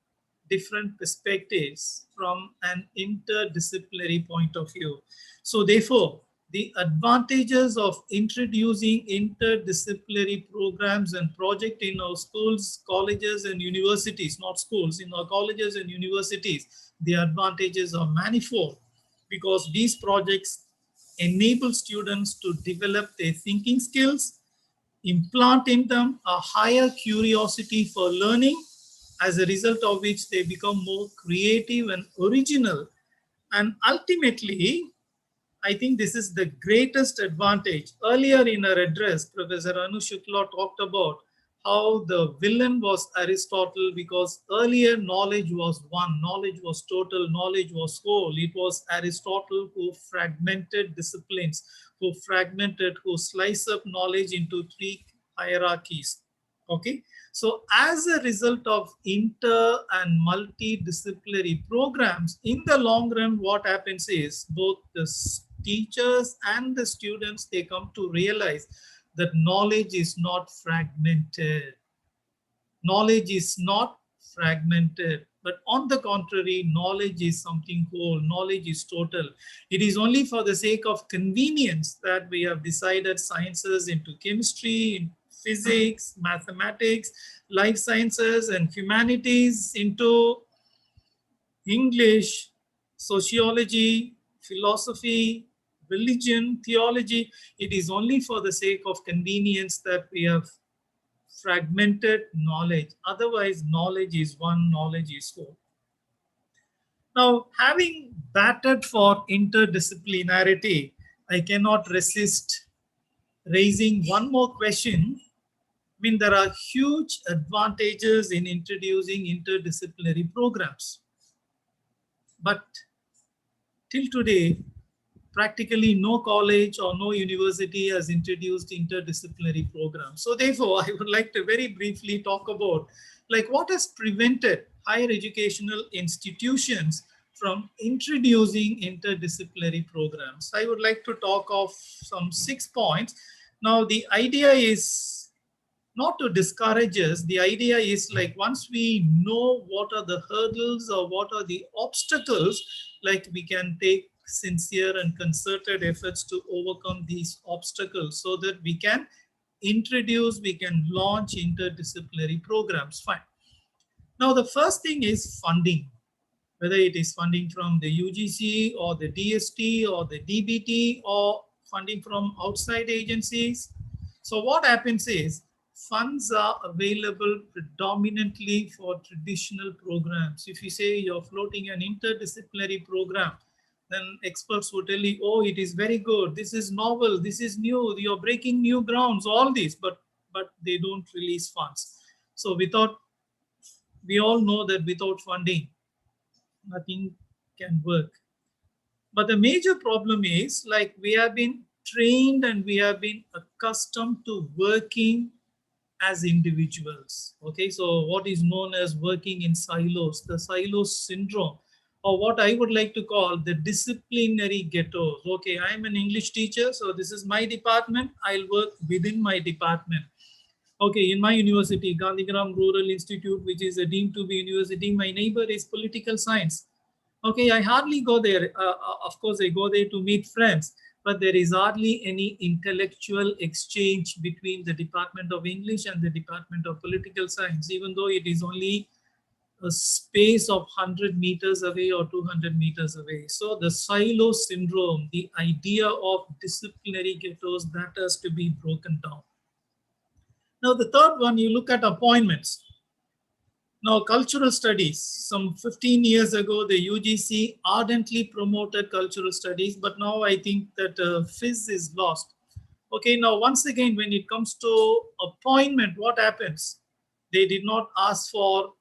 different perspectives, from an interdisciplinary point of view. So therefore, the advantages of introducing interdisciplinary programs and projects in our schools, colleges, and universities, not schools, in our colleges and universities, the advantages are manifold, because these projects enable students to develop their thinking skills, implant in them a higher curiosity for learning, as a result of which they become more creative and original. And ultimately, I think this is the greatest advantage. Earlier in her address, Professor Anu Shukla talked about how the villain was Aristotle, because earlier knowledge was one, knowledge was total, knowledge was whole. It was Aristotle who fragmented disciplines, who sliced up knowledge into three hierarchies. Okay. So as a result of inter and multidisciplinary programs, in the long run, what happens is both the teachers and the students, they come to realize that knowledge is not fragmented. Knowledge is not fragmented, but on the contrary, knowledge is something whole, knowledge is total. It is only for the sake of convenience that we have decided sciences into chemistry, physics, mathematics, life sciences, and humanities into English, sociology, philosophy, religion, theology. It is only for the sake of convenience that we have fragmented knowledge. Otherwise, knowledge is one, knowledge is whole. Now, having batted for interdisciplinarity, I cannot resist raising one more question. I mean, there are huge advantages in introducing interdisciplinary programs. But till today, practically no college or no university has introduced interdisciplinary programs. So therefore, I would like to very briefly talk about like what has prevented higher educational institutions from introducing interdisciplinary programs. I would like to talk of some 6 points. Now, the idea is not to discourage us. The idea is like once we know what are the hurdles or what are the obstacles, like we can take sincere and concerted efforts to overcome these obstacles so that we can introduce, we can launch interdisciplinary programs. Fine. Now, the first thing is funding, whether it is funding from the UGC or the DST or the DBT or funding from outside agencies. So what happens is funds are available predominantly for traditional programs. If you say you're floating an interdisciplinary program, then experts will tell you, oh, it is very good, this is novel, this is new, you're breaking new grounds, all this, but they don't release funds. So we all know that without funding, nothing can work. But the major problem is like we have been trained and we have been accustomed to working as individuals. Okay, so what is known as working in silos, the silos syndrome, or what I would like to call the disciplinary ghettos. Okay, I'm an English teacher, so this is my department. I'll work within my department. Okay, in my university, Gandhigram Rural Institute, which is deemed to be university, my neighbor is political science. Okay, I hardly go there. Of course, I go there to meet friends, but there is hardly any intellectual exchange between the Department of English and the Department of Political Science, even though it is only a space of 100 meters away or 200 meters away. So the silo syndrome, the idea of disciplinary ghettos, that has to be broken down. Now, the third one, you look at appointments. Now, cultural studies, some 15 years ago, the UGC ardently promoted cultural studies, but now I think that fizz is lost. Okay, now once again, when it comes to appointment, what happens? They did not ask for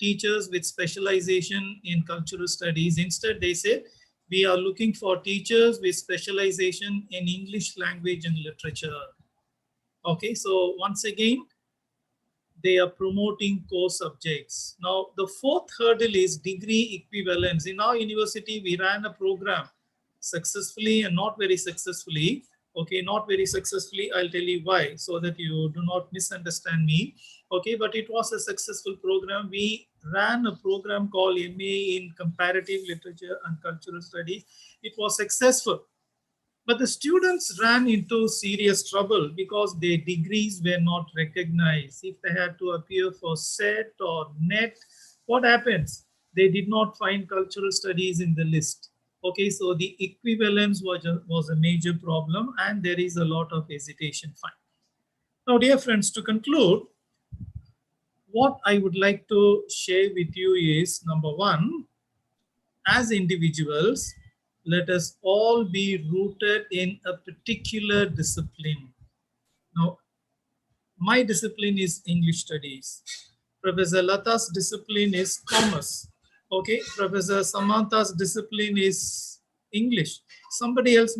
teachers with specialization in cultural studies. Instead, they said, we are looking for teachers with specialization in English language and literature. Okay, so once again, they are promoting core subjects. Now, the fourth hurdle is degree equivalence. In our university, we ran a program successfully and not very successfully. Okay, not very successfully, I'll tell you why, so that you do not misunderstand me. Okay, but it was a successful program. We ran a program called MA in Comparative Literature and Cultural Studies. It was successful. But the students ran into serious trouble because their degrees were not recognized. If they had to appear for SET or NET, what happens? They did not find cultural studies in the list. Okay, so the equivalence was a major problem, and there is a lot of hesitation. Fine. Now, dear friends, to conclude, what I would like to share with you is, number one, as individuals, let us all be rooted in a particular discipline. Now, my discipline is English studies. Professor Lata's discipline is commerce. Okay, Professor Samantha's discipline is English. Somebody else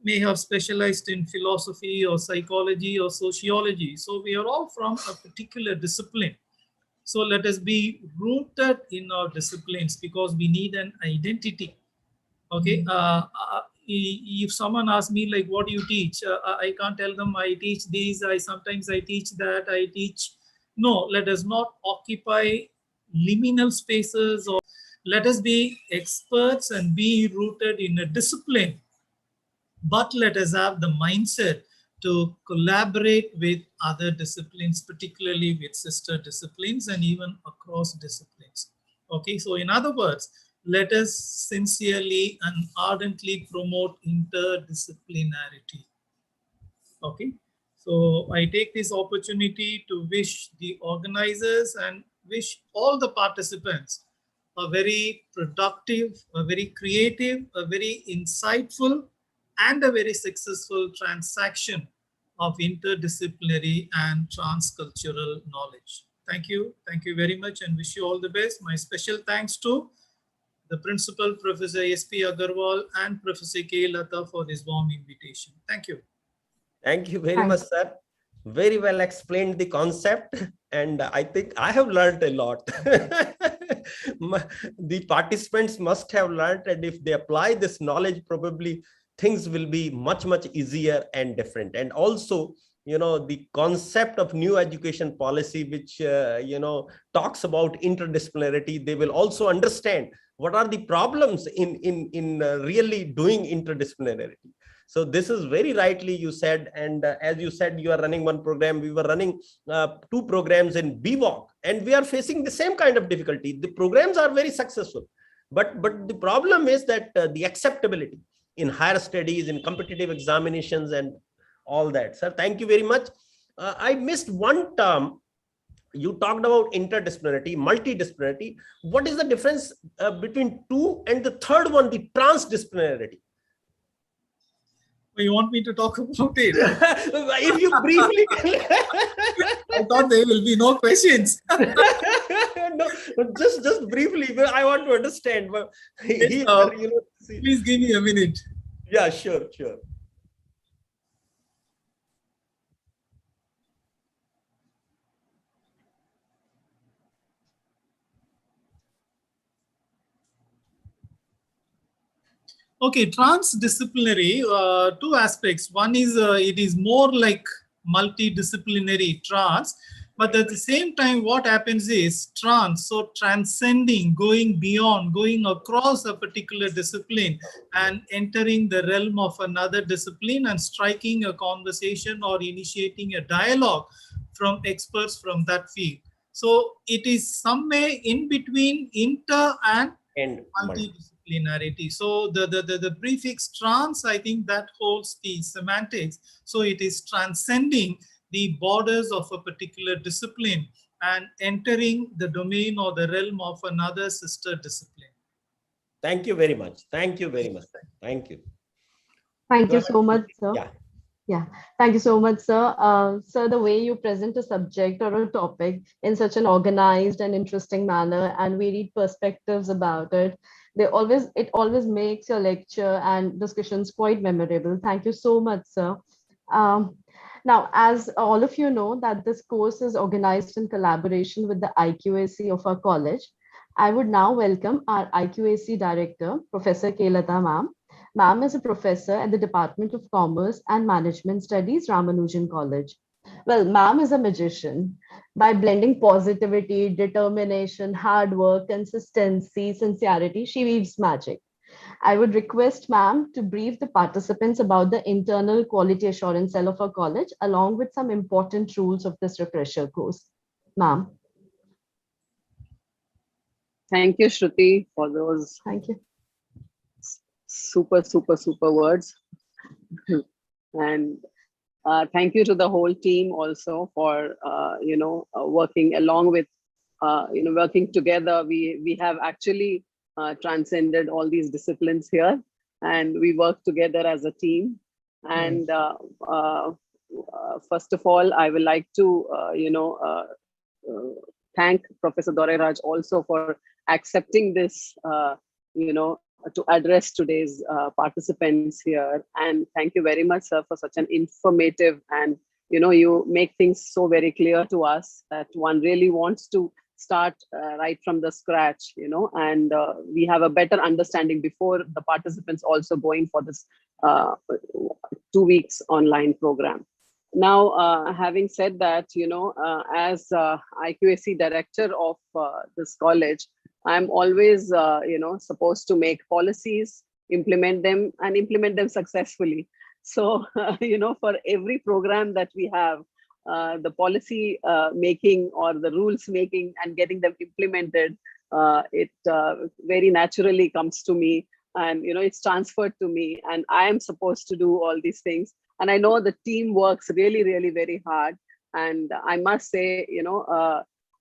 may have specialized in philosophy or psychology or sociology. So we are all from a particular discipline. So let us be rooted in our disciplines because we need an identity. Okay, if someone asks me like, what do you teach? I can't tell them I teach these, sometimes I teach that, I teach. No, let us not occupy liminal spaces, or let us be experts and be rooted in a discipline. But let us have the mindset to collaborate with other disciplines, particularly with sister disciplines and even across disciplines. Okay, so in other words, let us sincerely and ardently promote interdisciplinarity. Okay, so I take this opportunity to wish the organizers and wish all the participants a very productive, a very creative, a very insightful, and a very successful transaction of interdisciplinary and transcultural knowledge. Thank you very much, and wish you all the best. My special thanks to the principal, Professor S.P. Agarwal, and Professor K. Lata for this warm invitation. Thank you. Thank you very much, sir. Very well explained the concept, and I think I have learned a lot. The participants must have learned, and if they apply this knowledge, probably things will be much, much easier and different. And also, you know, the concept of new education policy, which, you know, talks about interdisciplinarity, they will also understand what are the problems in really doing interdisciplinarity. So this is very rightly you said. And as you said, you are running one program. We were running 2 programs in BWalk, and we are facing the same kind of difficulty. The programs are very successful, but the problem is that the acceptability in higher studies, in competitive examinations and all that. Sir, thank you very much. I missed one term. You talked about interdisciplinarity, multidisciplinarity. What is the difference between 2 and the third one, the transdisciplinarity? You want me to talk about it? If you briefly. I thought there will be no questions. No, just briefly, I want to understand. Yes, please give me a minute. Yeah, sure. Okay, transdisciplinary, 2 aspects. One is it is more like multidisciplinary trans, but at the same time, what happens is trans, so transcending, going beyond, going across a particular discipline and entering the realm of another discipline and striking a conversation or initiating a dialogue from experts from that field. So it is somewhere in between inter and And multidisciplinarity. So the prefix trans, I think that holds the semantics. So it is transcending the borders of a particular discipline and entering the domain or the realm of another sister discipline. thank you very much. Thank you very much. Thank you. Thank you so much, sir. Yeah. Yeah, thank you so much, sir. Sir, the way you present a subject or a topic in such an organized and interesting manner and varied perspectives about it, it always makes your lecture and discussions quite memorable. Thank you so much, sir. Um, Now, as all of you know that this course is organized in collaboration with the IQAC of our college, I would now welcome our IQAC director, Professor Kelata ma'am. Ma'am is a professor at the Department of Commerce and Management Studies, Ramanujan College. Well, ma'am is a magician. By blending positivity, determination, hard work, consistency, sincerity, she weaves magic. I would request ma'am to brief the participants about the internal quality assurance cell of our college, along with some important rules of this refresher course. Ma'am. Thank you, Shruti, for those Thank you. super words. And thank you to the whole team also for, working along with, working together. We have actually transcended all these disciplines here, and we work together as a team. And first of all, I would like to, thank Professor Dorairaj also for accepting this, to address today's participants here. And thank you very much, sir, for such an informative and, you make things so very clear to us that one really wants to start right from the scratch, and we have a better understanding before the participants also going for this 2 weeks online program. Now, having said that, as IQAC director of this college, I'm always, supposed to make policies, implement them successfully. So, for every program that we have, the policy making or the rules making and getting them implemented, it very naturally comes to me, and it's transferred to me, and I am supposed to do all these things. And I know the team works really very hard. And I must say,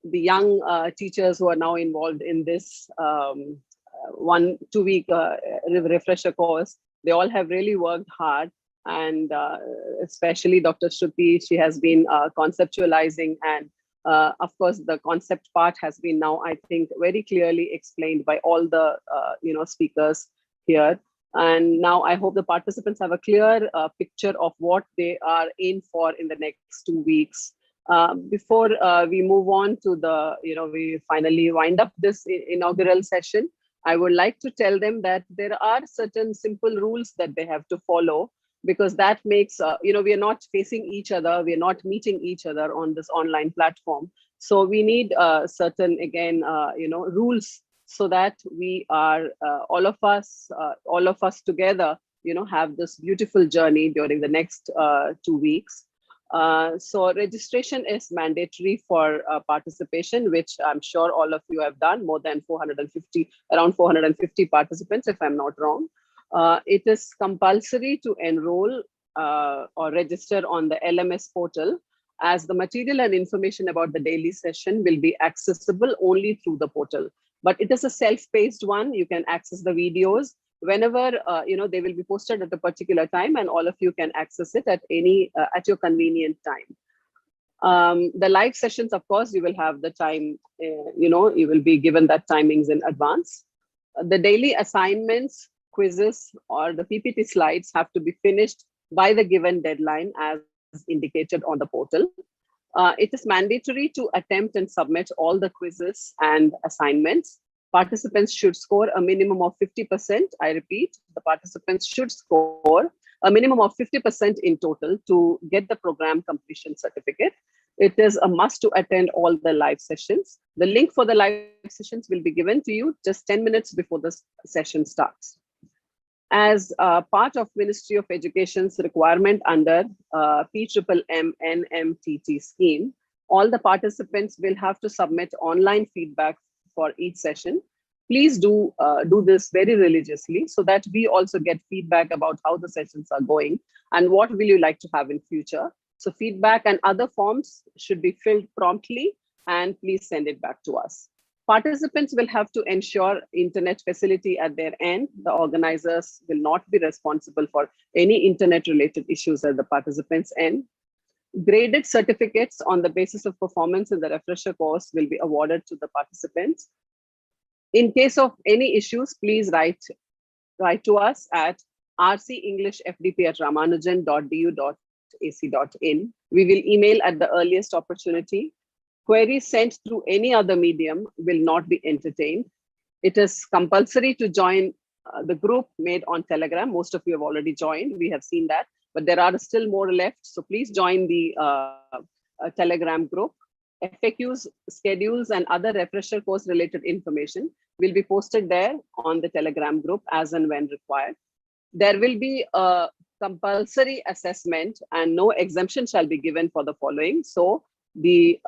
the young teachers who are now involved in this 1-2 week refresher course, they all have really worked hard. And especially Dr. Shruti, she has been conceptualizing, and of course the concept part has been now, I think, very clearly explained by all the speakers here. And now I hope the participants have a clear picture of what they are in for in the next 2 weeks. Before we move on to the, we finally wind up this inaugural session, I would like to tell them that there are certain simple rules that they have to follow, because that makes, we are not facing each other, we are not meeting each other on this online platform. So we need certain, again, rules, so that we are, all of us together, have this beautiful journey during the next 2 weeks. So registration is mandatory for participation, which I'm sure all of you have done, more than 450, around 450 participants, if I'm not wrong. It is compulsory to enroll or register on the LMS portal, as the material and information about the daily session will be accessible only through the portal. But it is a self-paced one. You can access the videos whenever, they will be posted at a particular time, and all of you can access it at any, at your convenient time. The live sessions, of course, you will have the time, you will be given that timings in advance. The daily assignments, quizzes, or the PPT slides have to be finished by the given deadline as indicated on the portal. It is mandatory to attempt and submit all the quizzes and assignments. Participants should score a minimum of 50%. I repeat, the participants should score a minimum of 50% in total to get the program completion certificate. It is a must to attend all the live sessions. The link for the live sessions will be given to you just 10 minutes before the session starts. As part of Ministry of Education's requirement under PMMNMTT scheme, All the participants will have to submit online feedback for each session. Please do this very religiously so that we also get feedback about how the sessions are going and what will you like to have in future. So feedback and other forms should be filled promptly, and please send it back to us. Participants will have to ensure internet facility at their end. The organizers will not be responsible for any internet related issues at the participants' end. Graded certificates on the basis of performance in the refresher course will be awarded to the participants. In case of any issues, please write to us at rcenglishfdp@ramanujan.du.ac.in. We will email at the earliest opportunity. Queries sent through any other medium will not be entertained. It is compulsory to join the group made on Telegram. Most of you have already joined. We have seen that, but there are still more left. So please join the Telegram group. FAQs, schedules, and other refresher course related information will be posted there on the Telegram group as and when required. There will be a compulsory assessment and no exemption shall be given for the following. So the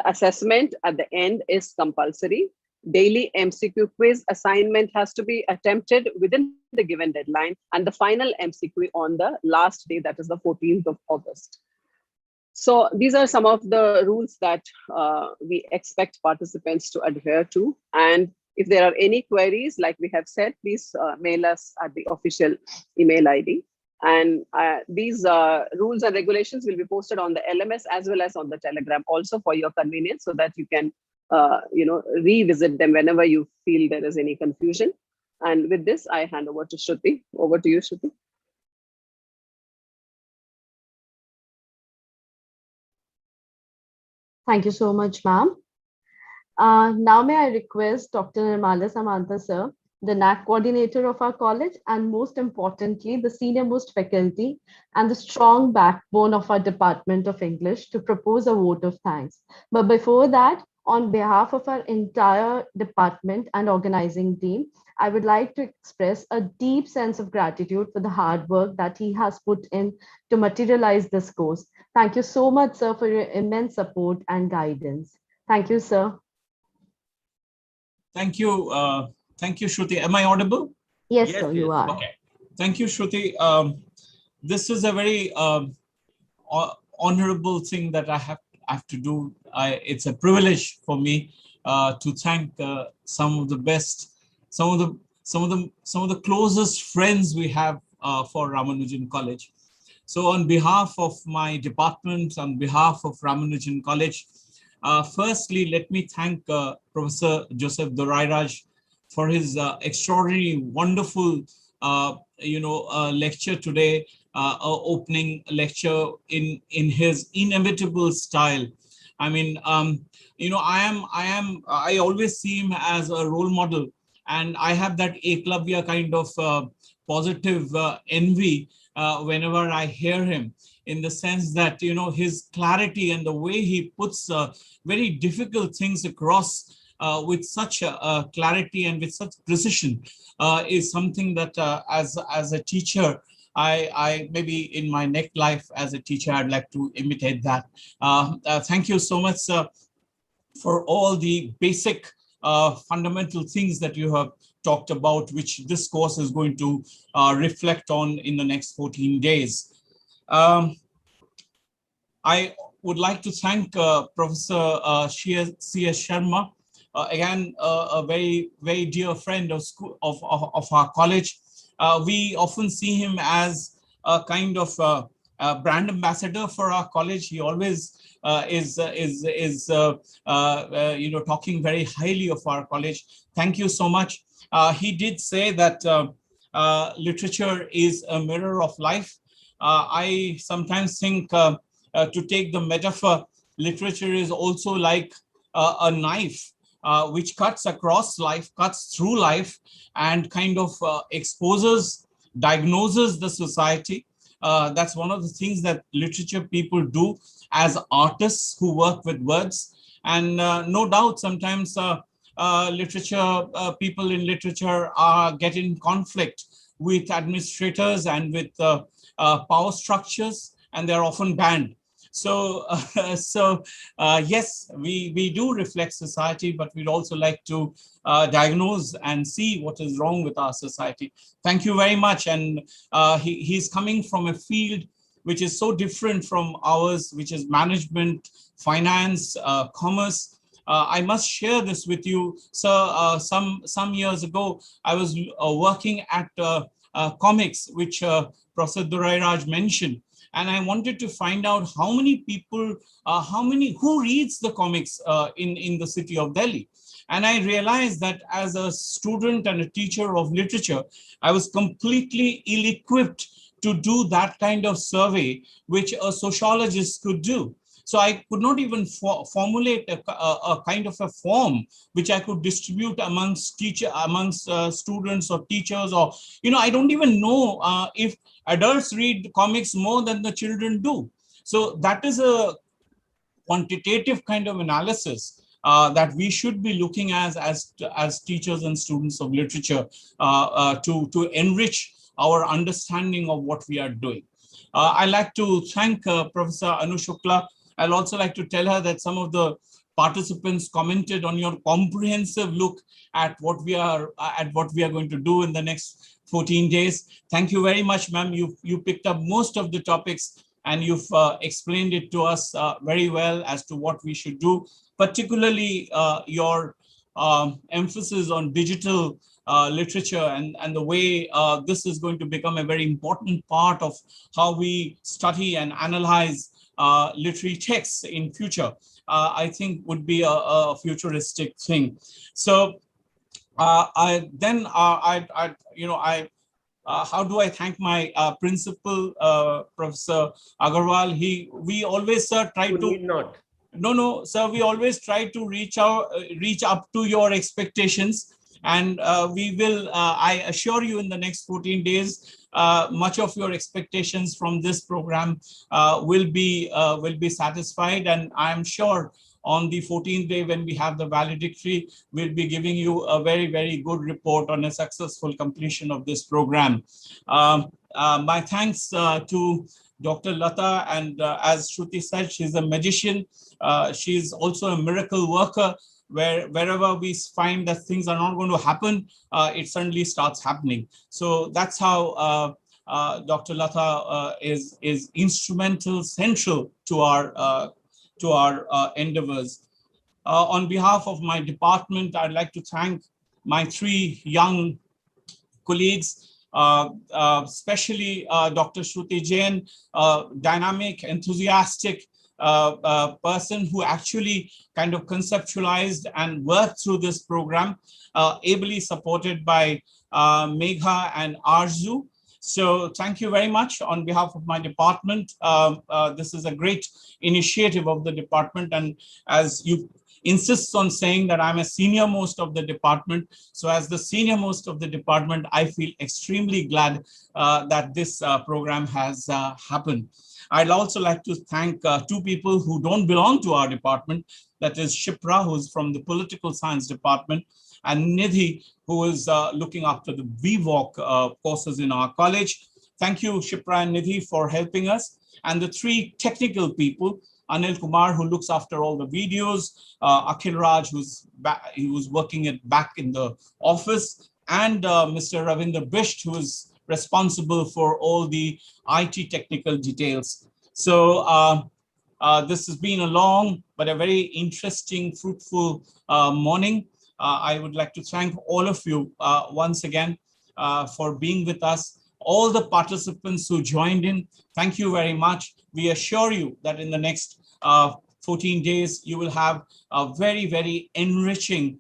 assessment at the end is compulsory. Daily MCQ quiz assignment has to be attempted within the given deadline, and the final MCQ on the last day, that is the 14th of August. So these are some of the rules that we expect participants to adhere to. And if there are any queries, like we have said, please mail us at the official email ID. And these rules and regulations will be posted on the LMS as well as on the Telegram also for your convenience, so that you can revisit them whenever you feel there is any confusion. And with this, I hand over to Shruti. Over to you, Shruti. Thank you so much, ma'am. Now may I request Dr. Nirmala Samanta, sir, the NAC coordinator of our college, and most importantly, the senior most faculty and the strong backbone of our Department of English, to propose a vote of thanks. But before that, on behalf of our entire department and organizing team, I would like to express a deep sense of gratitude for the hard work that he has put in to materialize this course. Thank you so much, sir, for your immense support and guidance. Thank you, sir. Thank you. Thank you, Shruti. Am I audible? Yes, sir, you are. Okay. Thank you, Shruti. This is a very honorable thing that I have to do. It's a privilege for me to thank some of the best, some of the closest friends we have for Ramanujan College. So on behalf of my department, on behalf of Ramanujan College, firstly, let me thank Professor Joseph Dorairaj for his extraordinary, wonderful, lecture today, opening lecture in his inimitable style. I mean, I always see him as a role model, and I have that Eklavya kind of positive envy whenever I hear him, in the sense that, his clarity and the way he puts very difficult things across with such clarity and with such precision is something that as a teacher, I maybe in my next life as a teacher, I'd like to imitate that. Thank you so much, sir, for all the basic fundamental things that you have talked about, which this course is going to reflect on in the next 14 days. I would like to thank Professor C.S. Sharma, again, a very, very dear friend of our college. We often see him as a kind of brand ambassador for our college. He always is talking very highly of our college. Thank you so much. He did say that literature is a mirror of life. I sometimes think, to take the metaphor, literature is also like a knife which cuts across life, cuts through life, and kind of exposes, diagnoses the society. That's one of the things that literature people do as artists who work with words. And no doubt sometimes people in literature get in conflict with administrators and with power structures, and they're often banned. Yes, we do reflect society, but we'd also like to diagnose and see what is wrong with our society. Thank you very much. And he's coming from a field which is so different from ours, which is management, finance, commerce. I must share this with you, sir. Some years ago, I was working at comics, which Professor Dorairaj mentioned. And I wanted to find out how many people, who reads the comics in the city of Delhi. And I realized that as a student and a teacher of literature, I was completely ill-equipped to do that kind of survey, which a sociologist could do. So I could not even formulate a kind of a form which I could distribute amongst students or teachers, or, I don't even know if adults read comics more than the children do. So that is a quantitative kind of analysis that we should be looking as teachers and students of literature to enrich our understanding of what we are doing. I'd like to thank Professor Anu Shukla. I'd also like to tell her that some of the participants commented on your comprehensive look at what we are going to do in the next 14 days. Thank you very much, ma'am. You picked up most of the topics and you've explained it to us very well as to what we should do, particularly your emphasis on digital literature and the way this is going to become a very important part of how we study and analyze literary texts in future, I think would be a futuristic thing. So how do I thank my principal, Professor Agarwal? We always try to. Need not. No, sir. We always try to reach up to your expectations, and we will. I assure you, in the next 14 days, much of your expectations from this program will be satisfied, and I am sure on the 14th day, when we have the valedictory, we'll be giving you a very, very good report on a successful completion of this program. My thanks to Dr. Lata, and as Shruti said, she's a magician. She's also a miracle worker. Wherever we find that things are not going to happen, it suddenly starts happening. So that's how Dr. Lata is instrumental, central to our endeavors. On behalf of my department, I'd like to thank my 3 young colleagues, especially Dr. Shruti Jain, dynamic, enthusiastic person who actually kind of conceptualized and worked through this program, ably supported by Megha and Arzu. So thank you very much on behalf of my department. This is a great initiative of the department, and as you insists on saying that I'm a senior most of the department. So as the senior most of the department, I feel extremely glad that this program has happened. I'd also like to thank 2 people who don't belong to our department. That is Shipra, who's from the political science department, and Nidhi, who is looking after the VWalk courses in our college. Thank you, Shipra and Nidhi, for helping us. And the 3 technical people, Anil Kumar, who looks after all the videos, Akhil Raj, he was working back in the office, and Mr. Ravinder Bisht, who is responsible for all the IT technical details. So this has been a long but a very interesting, fruitful morning. I would like to thank all of you once again for being with us. All the participants who joined in, thank you very much. We assure you that in the next 14 days, you will have a very, very enriching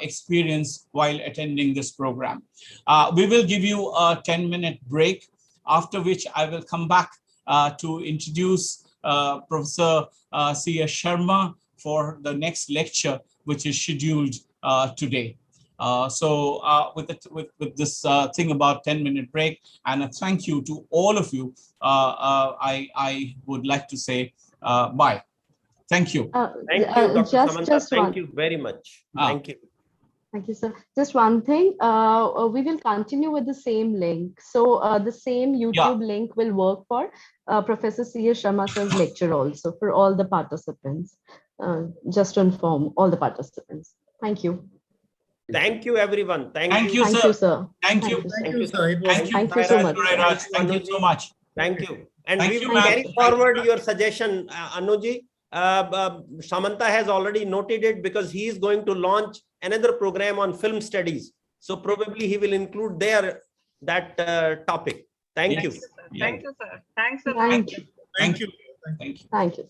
experience while attending this program. We will give you a 10-minute break, after which I will come back to introduce Professor C.S. Sharma for the next lecture, which is scheduled today. With this thing about 10-minute break, and a thank you to all of you, I would like to say bye. Thank you. Thank you, Dr. Samantha. Thank you very much. Thank you. Thank you, sir. Just one thing, we will continue with the same link. So the same YouTube link will work for Professor C.S. Sharma sir's lecture also for all the participants. Just to inform all the participants. Thank you. Thank you, everyone. Thank you. Thank you, sir. Thank you. Thank you, sir. It was Thank you so much. Thank you so much. Thank you. And Thank we you, will ma'am. carry forward your suggestion, Anuji. Samantha has already noted it because he is going to launch another program on film studies. So probably he will include there that topic. Thank you. Thank you, sir. Thanks a lot. Thank you. Thank you. Thank you. Thank you.